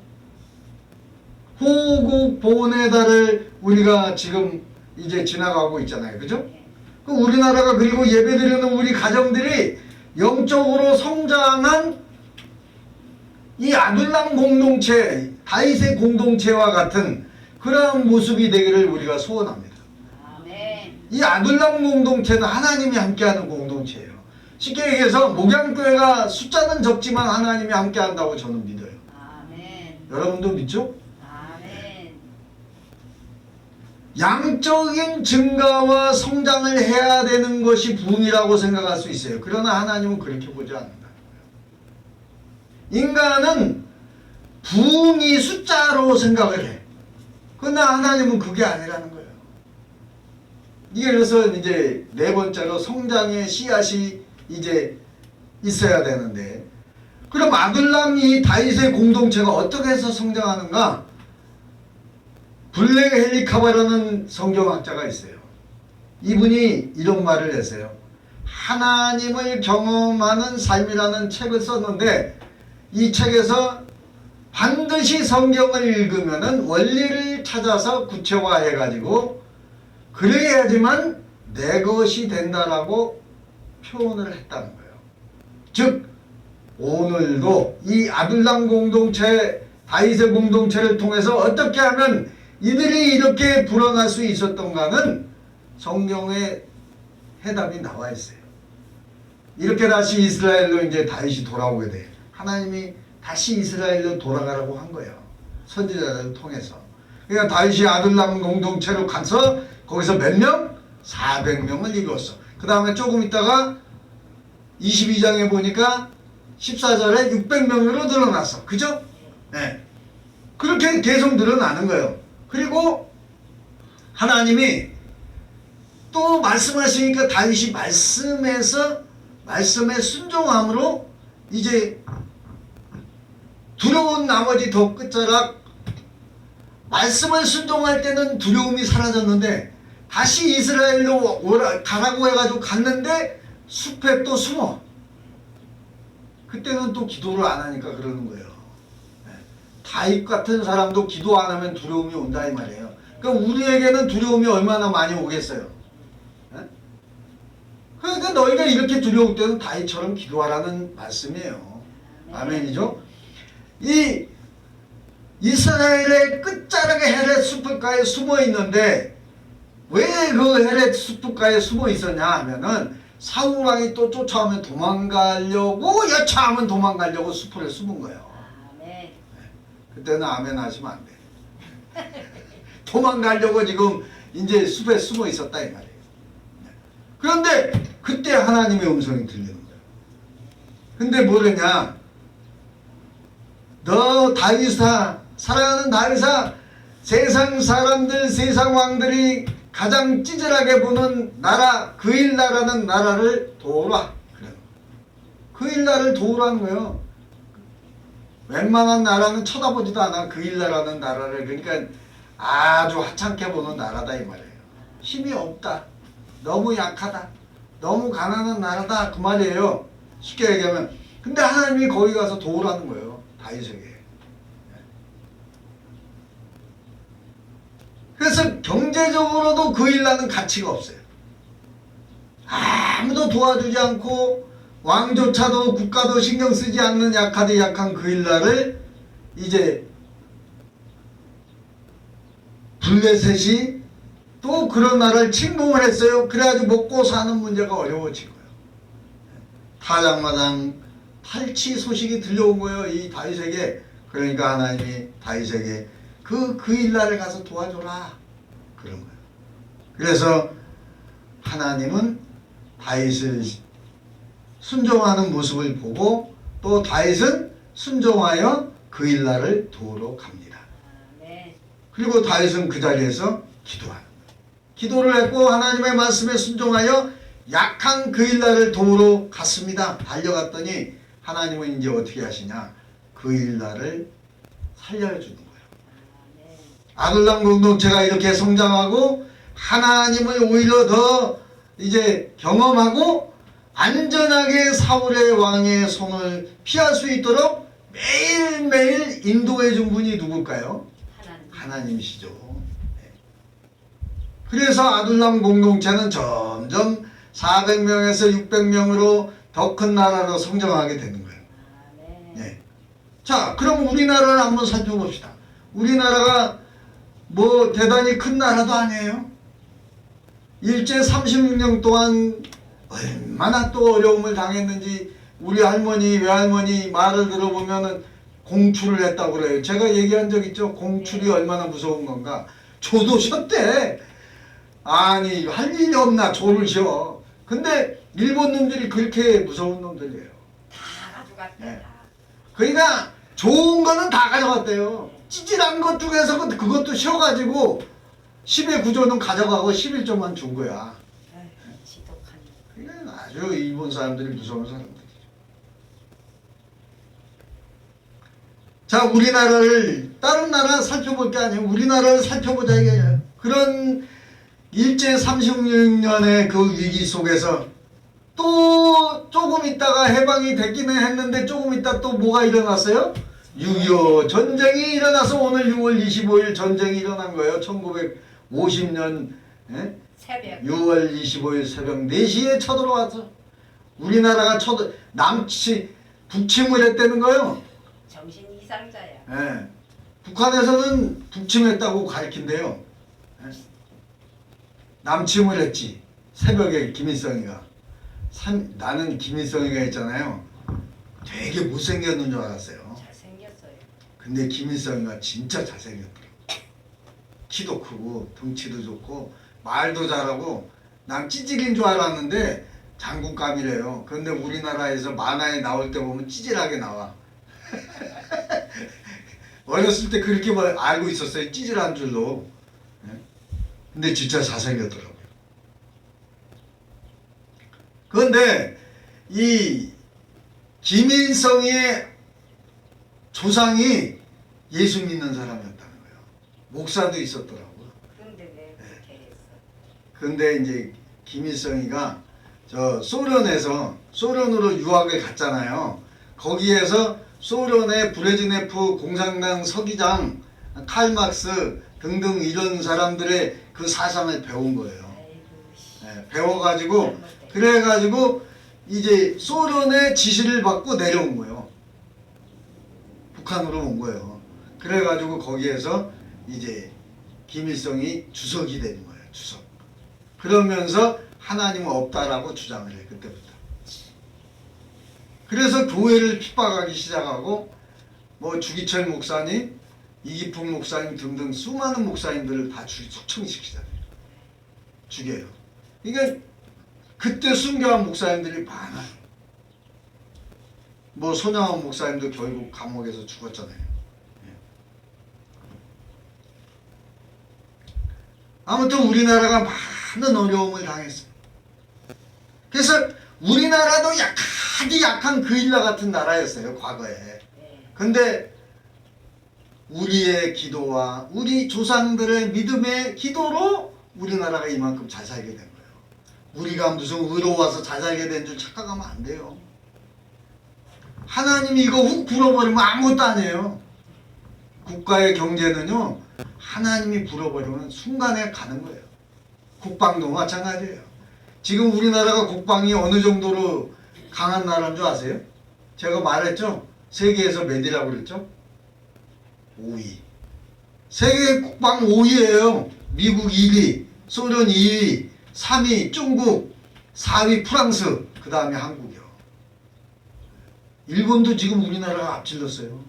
호국 보훈의 달을 우리가 지금 이제 지나가고 있잖아요. 그죠? 그 우리나라가 그리고 예배드리는 우리 가정들이 영적으로 성장한 이 아둘람 공동체, 다윗의 공동체와 같은 그런 모습이 되기를 우리가 소원합니다. 이 아둘람 공동체는 하나님이 함께하는 공동체예요. 쉽게 얘기해서 목양교회가 숫자는 적지만 하나님이 함께한다고 저는 믿어요. 여러분도 믿죠? 양적인 증가와 성장을 해야 되는 것이 부흥이라고 생각할 수 있어요. 그러나 하나님은 그렇게 보지 않는다. 인간은 부흥이 숫자로 생각을 해. 그러나 하나님은 그게 아니라는 거예요. 이게 그래서 이제 네 번째로 성장의 씨앗이 이제 있어야 되는데, 그럼 아둘람 이 다윗의 공동체가 어떻게 해서 성장하는가? 블랙 헬리카바라는 성경학자가 있어요. 이분이 이런 말을 했어요. 하나님을 경험하는 삶이라는 책을 썼는데, 이 책에서 반드시 성경을 읽으면은 원리를 찾아서 구체화해가지고 그래야지만 내 것이 된다라고 표현을 했다는 거예요. 즉 오늘도 이 아둘람 공동체, 다윗의 공동체를 통해서 어떻게 하면 이들이 이렇게 불어날 수 있었던가는 성경에 해답이 나와 있어요. 이렇게 다시 이스라엘로 이제 다윗이 돌아오게 돼. 하나님이 다시 이스라엘로 돌아가라고 한 거예요. 선지자를 통해서. 그러니까 다윗이 아둘람 공동체로 가서 거기서 몇 명? 400명을 이뤘어. 그 다음에 조금 있다가 22장에 보니까 14절에 600명으로 늘어났어. 그죠? 네. 그렇게 계속 늘어나는 거예요. 그리고 하나님이 또 말씀하시니까 다윗이 말씀에 순종함으로 이제 두려운 나머지 더 끝자락, 말씀을 순종할 때는 두려움이 사라졌는데 다시 이스라엘로 가라고 해가지고 갔는데 숲에 또 숨어. 그때는 또 기도를 안 하니까 그러는 거예요. 다윗 같은 사람도 기도 안 하면 두려움이 온다 이 말이에요. 그러니까 우리에게는 두려움이 얼마나 많이 오겠어요. 그러니까 너희가 이렇게 두려울 때는 다윗처럼 기도하라는 말씀이에요. 아멘이죠? 이 이스라엘의 끝자락에 헤렛 숲가에 숨어 있는데 왜 그 헤렛 숲가에 숨어 있었냐 하면은 사울 왕이 또 쫓아오면 도망가려고, 여차하면 도망가려고 숲을 숨은 거예요. 네. 그때는 아멘 하시면 안 돼. 도망가려고 지금 이제 숲에 숨어 있었다 이 말이에요. 그런데 그때 하나님의 음성이 들리는 거예요. 근데 뭐랬냐? 너 다윗아, 사랑하는 다윗아, 세상 사람들, 세상 왕들이 가장 찌질하게 보는 나라, 그일라라는 나라를 도우라. 그래. 그일라를 도우라는 거예요. 웬만한 나라는 쳐다보지도 않아. 그일라라는 나라를. 그러니까 아주 하찮게 보는 나라다 이 말이에요. 힘이 없다. 너무 약하다. 너무 가난한 나라다. 그 말이에요. 쉽게 얘기하면. 근데 하나님이 거기 가서 도우라는 거예요. 다윗에게. 그래서 경제적으로도 그일라는 가치가 없어요. 아무도 도와주지 않고 왕조차도 국가도 신경 쓰지 않는 약하디 약한 그일라를 이제 블레셋이 또 그런 나라를 침공을 했어요. 그래가지고 먹고 사는 문제가 어려워진 거예요. 타작마당 탈취 소식이 들려온 거예요. 이 다윗에게. 그러니까 하나님이 다윗에게 그일라를 가서 도와줘라 그런 거예요. 그래서 하나님은 다윗을 순종하는 모습을 보고 또 다윗은 순종하여 그일라를 도우러 갑니다. 그리고 다윗은 그 자리에서 기도하는 거예요. 기도를 했고 하나님의 말씀에 순종하여 약한 그일라를 도우러 갔습니다. 달려갔더니 하나님은 이제 어떻게 하시냐? 그일라를 살려주는 거예요. 아둘람 공동체가 이렇게 성장하고 하나님을 오히려 더 이제 경험하고 안전하게 사울의 왕의 손을 피할 수 있도록 매일매일 인도해 준 분이 누굴까요? 하나님이시죠. 네. 그래서 아둘람 공동체는 점점 400명에서 600명으로 더 큰 나라로 성장하게 되는 거예요. 네. 자, 그럼 우리나라를 한번 살펴봅시다. 우리나라가 뭐 대단히 큰 나라도 아니에요. 일제 36년 동안 얼마나 또 어려움을 당했는지 우리 할머니 외할머니 말을 들어보면은 공출을 했다고 그래요. 제가 얘기한 적 있죠. 공출이 얼마나 무서운 건가. 조도 쉬었대. 아니 할 일이 없나 조를 쉬어. 근데 일본 놈들이 그렇게 무서운 놈들이에요. 다 가져갔대. 네. 그러니까 좋은 거는 다 가져갔대요. 찌질한 것 중에서 그것도 쉬어가지고 10의 9조는 가져가고 11조만 준 거야. 지독하네. 그게 아주 일본 사람들이 무서운 사람들이죠. 자, 우리나라를 다른 나라 살펴볼 게 아니에요. 우리나라를 살펴보자 이게요. 그런 일제 36년의 그 위기 속에서 또 조금 있다가 해방이 됐기는 했는데 조금 있다 또 뭐가 일어났어요? 6.25 전쟁이 일어나서 오늘 6월 25일 전쟁이 일어난 거예요. 1950년 새벽 6월 25일 새벽 4시에 쳐들어왔어. 우리나라가 북침을 했다는 거예요. 정신 이상자야. 예. 북한에서는 북침했다고 가리킨대요. 예. 남침을 했지. 새벽에 김일성이가. 나는 김일성이가 있잖아요. 되게 못생겼는 줄 알았어요. 잘생겼어요. 근데 김일성이가 진짜 잘생겼더라고. 키도 크고 덩치도 좋고 말도 잘하고 난 찌질인 줄 알았는데 장군감이래요. 그런데 우리나라에서 만화에 나올 때 보면 찌질하게 나와. 어렸을 때 그렇게 알고 있었어요. 찌질한 줄로. 근데 진짜 잘생겼더라고요. 그런데 이 김일성의 조상이 예수 믿는 사람이었다는 거예요. 목사도 있었더라고요. 그런데 왜 그렇게 했어? 근데 이제 김일성이가 저 소련으로 유학을 갔잖아요. 거기에서 소련의 브레즈네프 공산당 서기장 칼막스 등등 이런 사람들의 그 사상을 배운 거예요. 네, 배워가지고 그래가지고 이제 소련의 지시를 받고 내려온 거예요. 북한으로 온 거예요. 그래가지고 거기에서 이제 김일성이 주석이 되는 거예요. 주석. 그러면서 하나님은 없다라고 주장을 해. 그때부터. 그래서 교회를 핍박하기 시작하고 뭐 주기철 목사님, 이기풍 목사님 등등 수많은 목사님들을 다 숙청시키잖아요. 죽여요. 그러니까 그때 순교한 목사님들이 많아요. 뭐 손양원 목사님도 결국 감옥에서 죽었잖아요. 아무튼 우리나라가 많은 어려움을 당했어요. 그래서 우리나라도 아주 약한 그일라 같은 나라였어요. 과거에. 근데 우리의 기도와 우리 조상들의 믿음의 기도로 우리나라가 이만큼 잘 살게 된 거예요. 우리가 무슨 의로워서 잘 살게 된 줄 착각하면 안 돼요. 하나님이 이거 훅 불어버리면 아무것도 아니에요. 국가의 경제는요, 하나님이 불어버리면 순간에 가는 거예요. 국방도 마찬가지예요. 지금 우리나라가 국방이 어느 정도로 강한 나라인 줄 아세요? 제가 말했죠? 세계에서 몇이라고 그랬죠? 5위. 세계 국방 5위예요. 미국 1위, 소련 2위, 3위 중국, 4위 프랑스, 그 다음에 한국이요. 일본도 지금 우리나라가 앞질렀어요.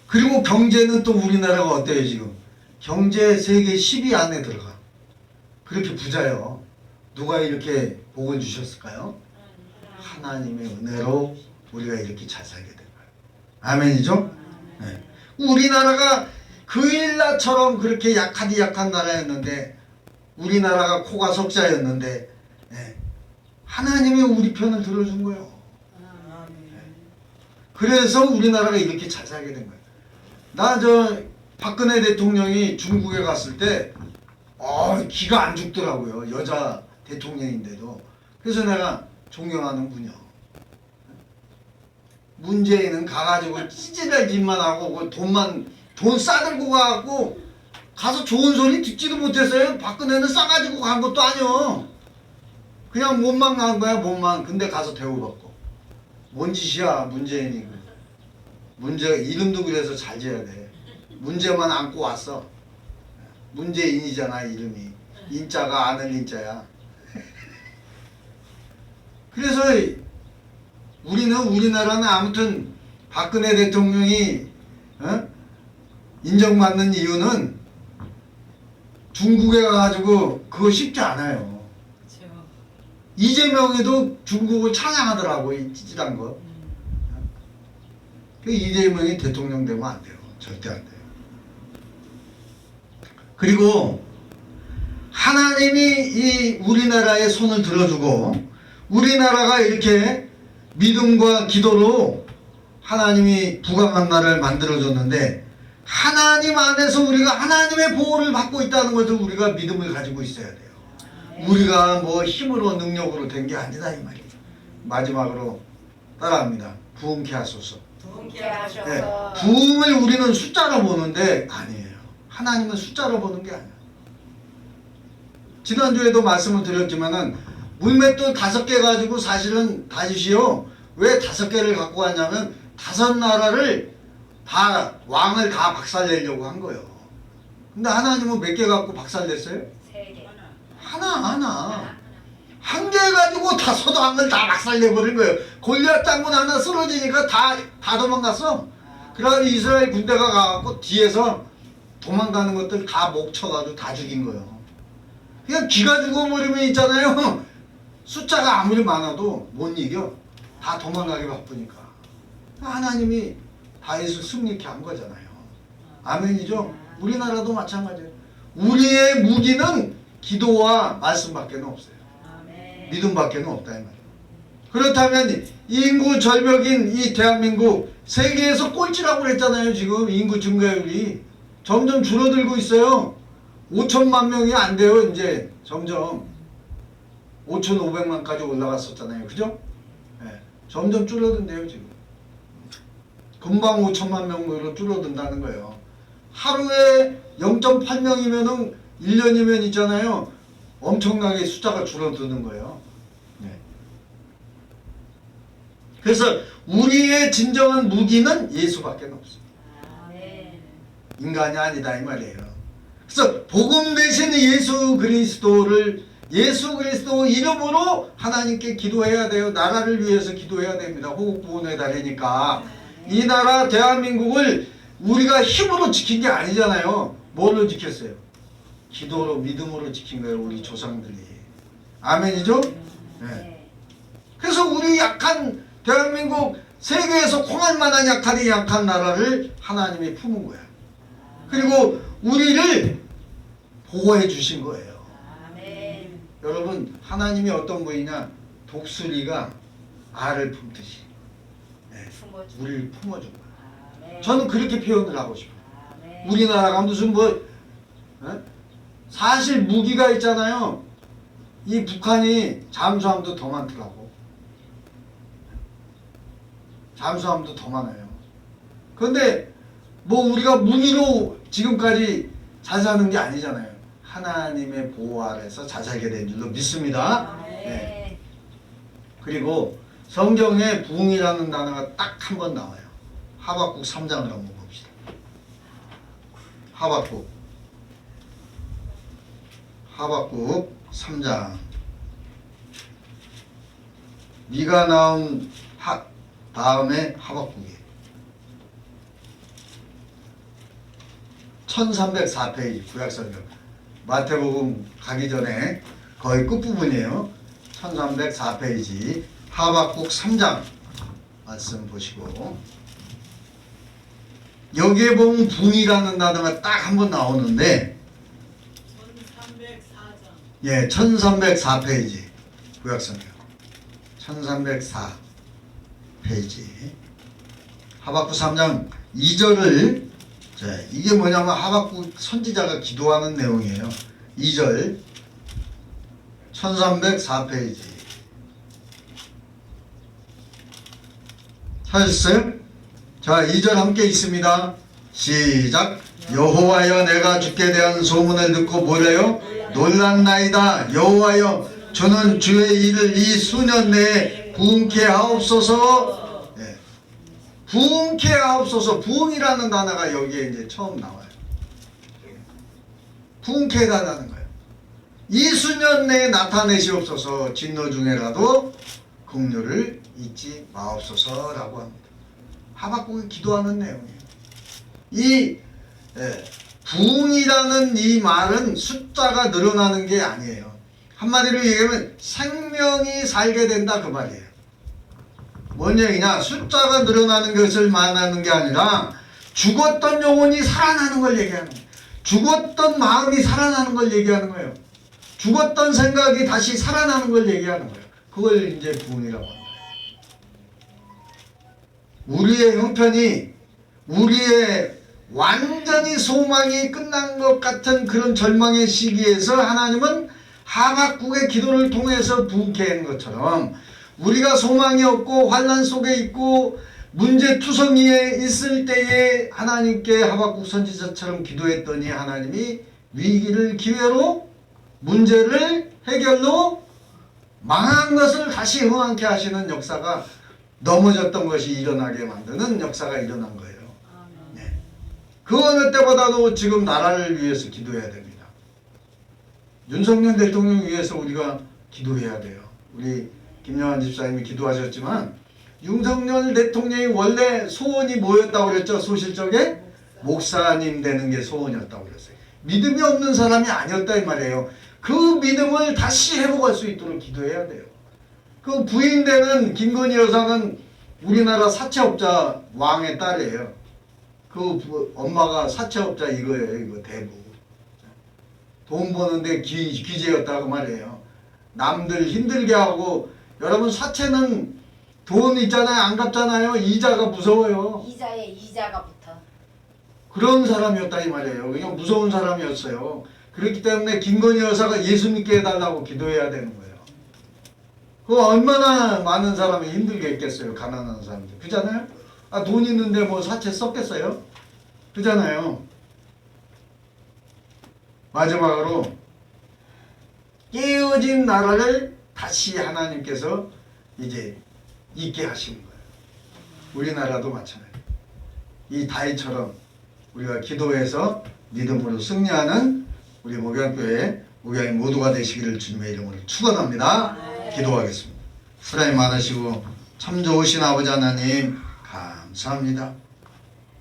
그리고 경제는 또 우리나라가 어때요 지금? 경제 세계 10위 안에 들어가. 그렇게 부자요. 누가 이렇게 복을 주셨을까요? 하나님의 은혜로 우리가 이렇게 잘 살게 된 거예요. 아멘이죠? 네. 우리나라가 그일라처럼 그렇게 약한 나라였는데, 우리나라가 코가 석자였는데, 네. 하나님이 우리 편을 들어준 거예요. 네. 그래서 우리나라가 이렇게 잘 살게 된 거예요. 나 박근혜 대통령이 중국에 갔을 때 기가 안 죽더라고요. 여자 대통령인데도. 그래서 내가 존경하는 분이요. 문재인은 가가지고 찌질할 짓만 하고 돈 싸들고 가갖고 가서 좋은 소리 듣지도 못했어요. 박근혜는 싸가지고 간 것도 아니요. 그냥 몸만 간 거야, 몸만. 근데 가서 대우받고. 뭔 짓이야, 문재인이. 문제 이름도 그래서 잘 지어야 돼. 문제만 안고 왔어. 문재인이잖아, 이름이. 인자가 아는 인자야. 그래서 우리나라는 아무튼 박근혜 대통령이 인정받는 이유는 중국에 가가지고 그거 쉽지 않아요. 이재명이도 중국을 찬양하더라고, 이 찌질한 거. 그 이재명이 대통령 되면 안 돼요. 절대 안 돼요. 그리고 하나님이 이 우리나라에 손을 들어주고 우리나라가 이렇게 믿음과 기도로 하나님이 부강한 나라를 만들어줬는데 하나님 안에서 우리가 하나님의 보호를 받고 있다는 것을 우리가 믿음을 가지고 있어야 돼요. 우리가 뭐 힘으로 능력으로 된 게 아니다 이 말이에요. 마지막으로 따라합니다. 부흥케 하소서. 부흥케 하소서. 네, 부흥을 우리는 숫자로 보는데 아니에요. 하나님은 숫자로 보는 게 아니에요. 지난주에도 말씀을 드렸지만은 물맷돌 5개 가지고 사실은 다윗이요. 왜 5개를 갖고 왔냐면 5나라를 다 왕을 다 박살내려고 한 거예요. 근데 하나님은 몇 개 갖고 박살냈어요? 3개. 하나. 한 개 가지고 5왕을 다 박살내버린 거예요. 골리앗 장군 하나 쓰러지니까 다 도망갔어. 그래가지고 이스라엘 군대가 가갖고 뒤에서 도망가는 것들 다 목 쳐가지고 다 죽인 거예요. 그냥 기가 죽어버리면 있잖아요. 숫자가 아무리 많아도 못 이겨. 다 도망가기 바쁘니까. 하나님이 다윗을 승리케 한 거잖아요. 아멘이죠? 우리나라도 마찬가지예요. 우리의 무기는 기도와 말씀밖에 없어요. 믿음밖에 없다 이 말이에요. 그렇다면 인구 절벽인 이 대한민국 세계에서 꼴찌라고 그랬잖아요. 지금 인구 증가율이 점점 줄어들고 있어요. 5천만 명이 안 돼요. 이제 점점 5,500만까지 올라갔었잖아요. 그죠? 네. 점점 줄어든대요 지금. 금방 5천만 명으로 줄어든다는 거예요. 하루에 0.8명이면은 1년이면 있잖아요. 엄청나게 숫자가 줄어드는 거예요. 네. 그래서 우리의 진정한 무기는 예수밖에 없어요. 인간이 아니다 이 말이에요. 그래서 복음 대신 예수 그리스도 이름으로 하나님께 기도해야 돼요. 나라를 위해서 기도해야 됩니다. 호국구원의 달이니까. 이 나라 대한민국을 우리가 힘으로 지킨 게 아니잖아요. 뭘로 지켰어요? 기도로 믿음으로 지킨 거예요. 우리 조상들이. 아멘이죠? 네. 그래서 우리 약한 대한민국 세계에서 콩알만한 약한 나라를 하나님이 품은 거야. 그리고 우리를 보호해 주신 거예요. 아멘. 여러분 하나님이 어떤 분이냐? 독수리가 알을 품듯이 우리를 품어준 거야. 저는 그렇게 표현을 하고 싶어요. 우리나라가 무슨 사실 무기가 있잖아요. 이 북한이 잠수함도 더 많더라고. 잠수함도 더 많아요. 그런데 뭐 우리가 무기로 지금까지 잘 사는 게 아니잖아요. 하나님의 보호 아래서 잘 살게 된 줄로 믿습니다. 네. 그리고 성경에 부흥이라는 단어가 딱 한 번 나와요. 하박국 3장을 한번 봅시다. 하박국 3장. 미가 나온 다음에 하박국이에요. 1304페이지 구약성경. 마태복음 가기 전에 거의 끝부분이에요. 1304페이지 하박국 3장 말씀 보시고 여기에 보면 붕이라는 단어가 딱 한 번 나오는데 1304장. 예, 1304페이지 구약성경 1304 페이지 하박국 3장 2절을 자, 이게 뭐냐면 하박국 선지자가 기도하는 내용이에요. 2절 1304페이지 찾으셨어요? 자, 2절 함께 있습니다. 시작. 여호와여 내가 주께 대한 소문을 듣고 뭐래요? 놀랐나이다. 여호와여 저는 주의 일을 이 수년 내에 부흥케 하옵소서. 네. 부흥케 하옵소서. 부흥이라는 단어가 여기에 이제 처음 나와요. 부흥케 해달라는 거예요. 이 수년 내에 나타내시옵소서. 진노 중에라도 긍휼을 잊지 마옵소서라고 합니다. 하박국이 기도하는 내용이에요. 이 부흥이라는 이 말은 숫자가 늘어나는 게 아니에요. 한마디로 얘기하면 생명이 살게 된다 그 말이에요. 뭔 얘기냐? 숫자가 늘어나는 것을 말하는 게 아니라 죽었던 영혼이 살아나는 걸 얘기하는 거예요. 죽었던 마음이 살아나는 걸 얘기하는 거예요. 죽었던 생각이 다시 살아나는 걸 얘기하는 거예요. 그걸 이제 부흥이라고 합니다. 우리의 형편이 우리의 완전히 소망이 끝난 것 같은 그런 절망의 시기에서 하나님은 하박국의 기도를 통해서 부흥케 한 것처럼 우리가 소망이 없고 환난 속에 있고 문제투성이에 있을 때에 하나님께 하박국 선지자처럼 기도했더니 하나님이 위기를 기회로 문제를 해결로 망한 것을 다시 흥황케 하시는 역사가 넘어졌던 것이 일어나게 만드는 역사가 일어난 거예요. 네. 그 어느 때보다도 지금 나라를 위해서 기도해야 됩니다. 윤석열 대통령 위해서 우리가 기도해야 돼요. 우리 김영환 집사님이 기도하셨지만 윤석열 대통령이 원래 소원이 뭐였다고 그랬죠? 소실적에 목사님 되는 게 소원이었다고 그랬어요. 믿음이 없는 사람이 아니었다 이 말이에요. 그 믿음을 다시 회복할 수 있도록 기도해야 돼요. 그 부인되는 김건희 여사는 우리나라 사채업자 왕의 딸이에요. 그 엄마가 사채업자 이거예요. 이거 대부. 돈 버는데 기재였다고 말이에요. 남들 힘들게 하고 여러분 사채는 돈 있잖아요. 안 갚잖아요. 이자가 무서워요. 이자에 이자가 붙어. 그런 사람이었다 이 말이에요. 그냥 무서운 사람이었어요. 그렇기 때문에 김건희 여사가 예수 믿게 해달라고 기도해야 되는 거예요. 그 얼마나 많은 사람이 힘들게 했겠어요. 가난한 사람들. 그잖아요. 아, 돈 있는데 뭐 사채 썼겠어요? 그잖아요. 마지막으로 깨어진 나라를 다시 하나님께서 이제 있게 하시는 거예요. 우리나라도 마찬가지예요. 이 다윗처럼 우리가 기도해서 믿음으로 승리하는 우리 목양교회 목양인 모두가 되시기를 주님의 이름으로 축원합니다. 기도하겠습니다. 사랑이 많으시고 참 좋으신 아버지 하나님 감사합니다.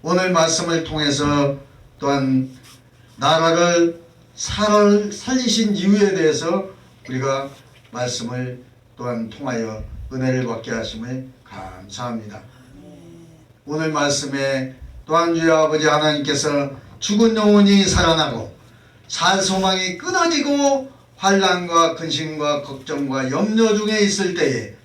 오늘 말씀을 통해서 또한 나라를 살리신 이유에 대해서 우리가 말씀을 또한 통하여 은혜를 받게 하심을 감사합니다. 오늘 말씀에 또한 주의 아버지 하나님께서 죽은 영혼이 살아나고 살 소망이 끊어지고 환난과 근심과 걱정과 염려 중에 있을 때에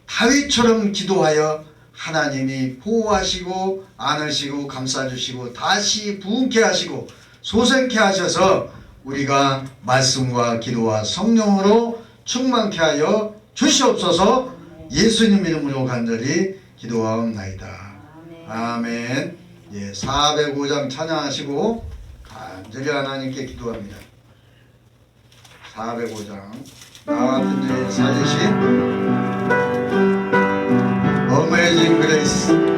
다윗처럼 기도하여 하나님이 보호하시고 안으시고 감싸주시고 다시 부흥케 하시고 소생케 하셔서 우리가 말씀과 기도와 성령으로 충만케 하여 주시옵소서. 예수님 이름으로 간절히 기도하옵나이다. 아멘. 예, 405장 찬양하시고 간절히 하나님께 기도합니다. 405장 나와 같은 죄인 살리신 Amazing Grace.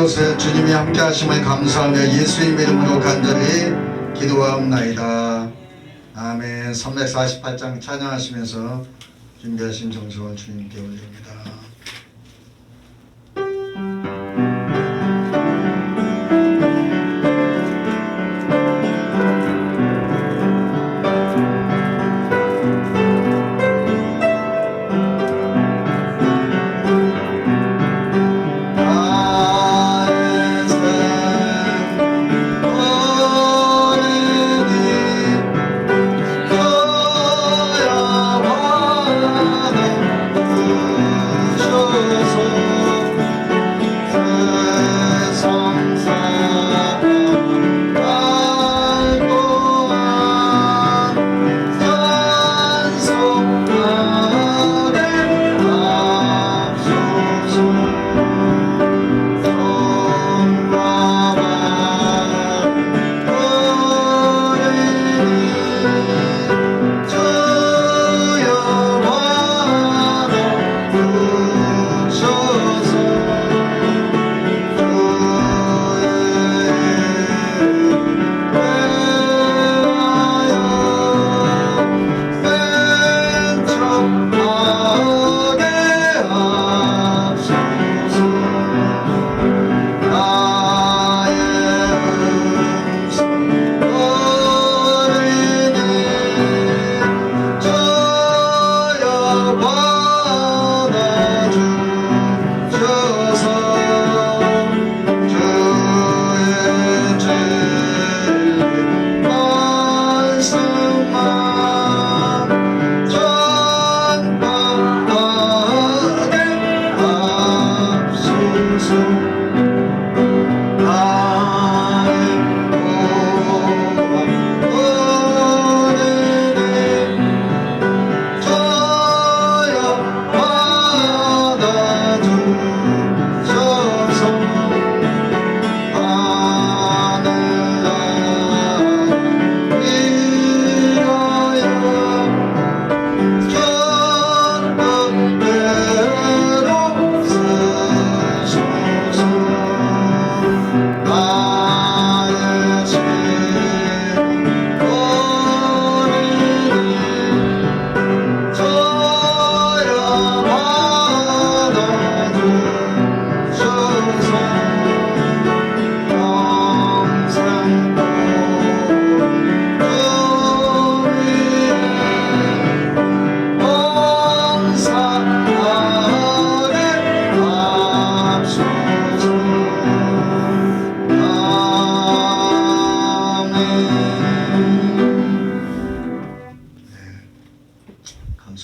이곳에 주님이 함께 하심을 감사하며 예수님 이름으로 간절히 기도하옵나이다. 아멘. 348장 찬양하시면서 준비하신 정성을 주님께 올립니다.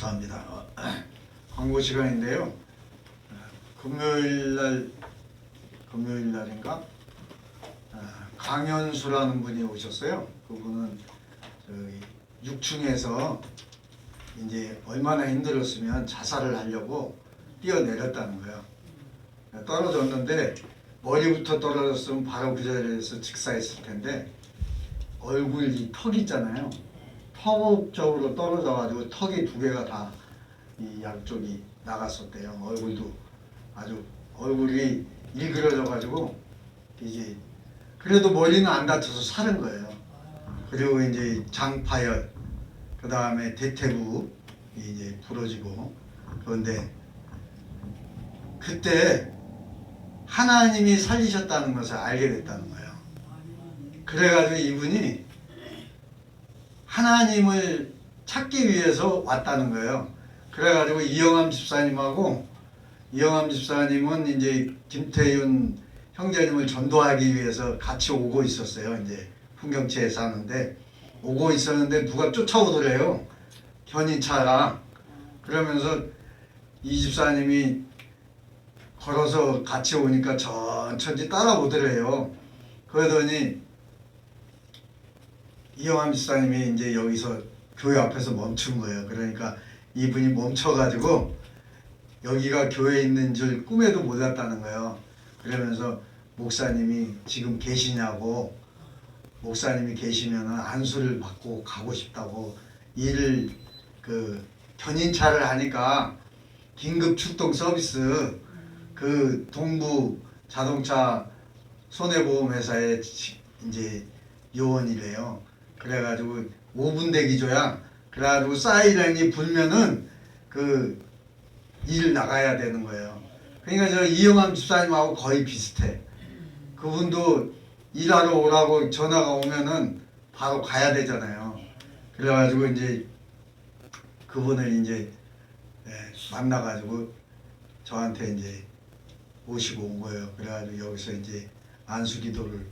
감사합니다. 광고 시간인데요. 금요일 날인가 강현수라는 분이 오셨어요. 그분은 저기 6층에서 이제 얼마나 힘들었으면 자살을 하려고 뛰어내렸다는 거예요. 떨어졌는데 머리부터 떨어졌으면 바로 그 자리에서 직사했을 텐데 얼굴 이 턱 있잖아요. 턱 쪽으로 떨어져가지고 턱이 2개가 다 이 양쪽이 나갔었대요. 얼굴도 아주 얼굴이 일그러져가지고 이제 그래도 머리는 안 다쳐서 사는 거예요. 그리고 이제 장파열, 그 다음에 대퇴부 이제 부러지고 그런데 그때 하나님이 살리셨다는 것을 알게 됐다는 거예요. 그래가지고 이분이 하나님을 찾기 위해서 왔다는 거예요. 그래가지고 이영암 집사님은 이제 김태윤 형제님을 전도하기 위해서 같이 오고 있었어요. 이제 풍경채에 사는데 오고 있었는데 누가 쫓아오더래요. 견인차랑. 그러면서 이 집사님이 걸어서 같이 오니까 천천히 따라오더래요. 그러더니 이영암 집사님이 이제 여기서 교회 앞에서 멈춘 거예요. 그러니까 이분이 멈춰가지고 여기가 교회에 있는 줄 꿈에도 몰랐다는 거예요. 그러면서 목사님이 지금 계시냐고, 목사님이 계시면은 안수를 받고 가고 싶다고, 일을 견인차를 하니까 긴급 출동 서비스 그 동부 자동차 손해보험회사의 이제 요원이래요. 그래가지고 5분 대기조야. 그래가지고 사이렌이 불면은 그 일 나가야 되는 거예요. 그러니까 저 이영암 집사님하고 거의 비슷해. 그분도 일하러 오라고 전화가 오면은 바로 가야 되잖아요. 그래가지고 이제 그분을 이제 만나가지고 저한테 이제 모시고 온 거예요. 그래가지고 여기서 이제 안수기도를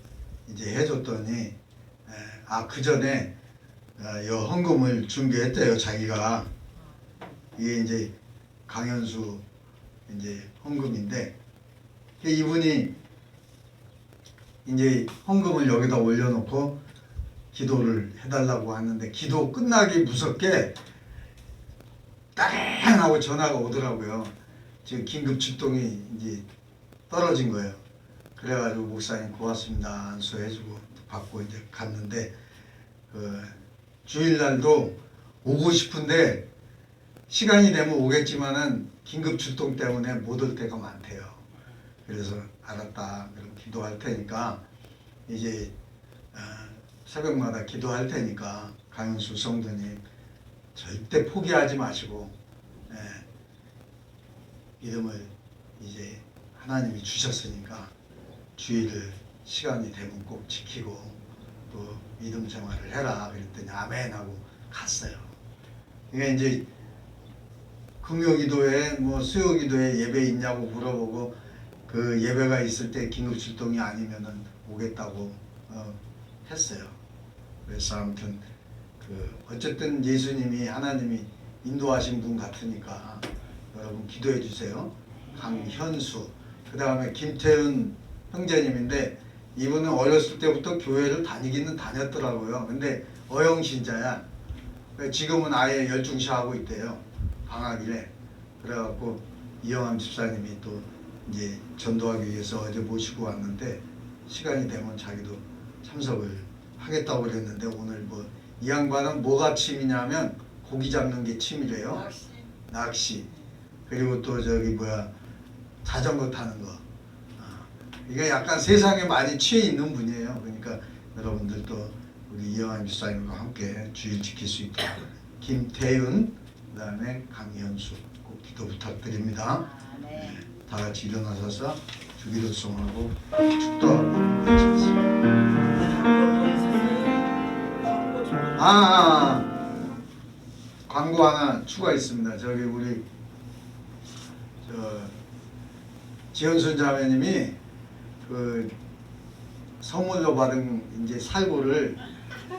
이제 해줬더니 그 전에 여 헌금을 준비했대요. 자기가 이게 이제 강현수 이제 헌금인데 이분이 이제 헌금을 여기다 올려놓고 기도를 해달라고 하는데 기도 끝나기 무섭게 따릉 하고 전화가 오더라고요. 지금 긴급 출동이 이제 떨어진 거예요. 그래가지고 목사님 고맙습니다 안수해주고 받고 이제 갔는데 주일날도 오고 싶은데 시간이 되면 오겠지만은 긴급 출동 때문에 못 올 때가 많대요. 그래서 알았다. 그럼 기도할 테니까 이제 새벽마다 기도할 테니까 강현수 성도님 절대 포기하지 마시고 이름을 이제 하나님이 주셨으니까 주일을 시간이 되면 꼭 지키고 또 믿음 생활을 해라. 그랬더니 아멘 하고 갔어요. 그러니까 이제 금요기도에 뭐 수요기도에 예배 있냐고 물어보고 그 예배가 있을 때 긴급 출동이 아니면은 오겠다고 했어요. 그래서 아무튼 어쨌든 예수님이 하나님이 인도하신 분 같으니까 여러분 기도해 주세요. 강현수 그 다음에 김태훈 형제님인데 이분은 어렸을 때부터 교회를 다니기는 다녔더라고요. 근데 어영신자야. 지금은 아예 열중시하고 있대요. 방학이래. 그래갖고 이영암 집사님이 또 이제 전도하기 위해서 어제 모시고 왔는데 시간이 되면 자기도 참석을 하겠다고 그랬는데 오늘 뭐 이 양반은 뭐가 취미냐면 고기 잡는 게 취미래요. 낚시. 그리고 또 저기 자전거 타는 거. 이게 약간 세상에 많이 취해 있는 분이에요. 그러니까 여러분들도 우리 이영환 집사님과 함께 주일 지킬 수 있도록 김태윤 그 다음에 강현수 꼭 기도 부탁드립니다. 다 같이 일어나셔서 주기도송하고 축도하고 외치겠습니다. 광고 하나 추가있습니다. 저기 우리 지현순 자매님이 그 선물로 받은 이제 살구를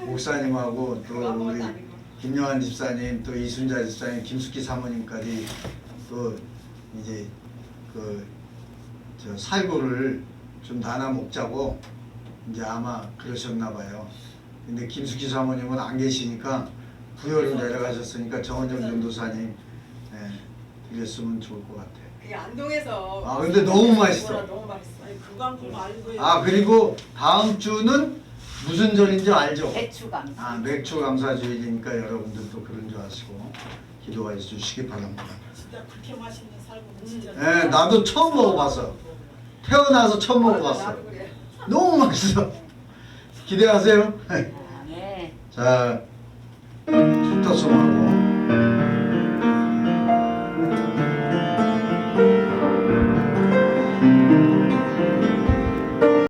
목사님하고 또 우리 김요한 집사님 또 이순자 집사님 김숙희 사모님까지 또 이제 저 살구를 좀 나눠 먹자고 이제 아마 그러셨나 봐요. 근데 김숙희 사모님은 안 계시니까 부여로 내려가셨으니까 정원정 전도사님 드렸으면 좋을 것 같아요. 이 안동에서 근데 너무 맛있어. 너무 맛있어. 아니, 그거 한번 알고 그리고 다음 주는 무슨 절인지 알죠? 배추 감사. 맥주 감사주일이니까 여러분들도 그런 줄 아시고 기도해 주시기 바랍니다. 진짜 그렇게 맛있는 살고 진짜. 네, 나도 처음 먹어봤어. 태어나서 처음 먹어봤어. 나도 그래. 너무 맛있어. 기대하세요. 네. 자, 축도송하고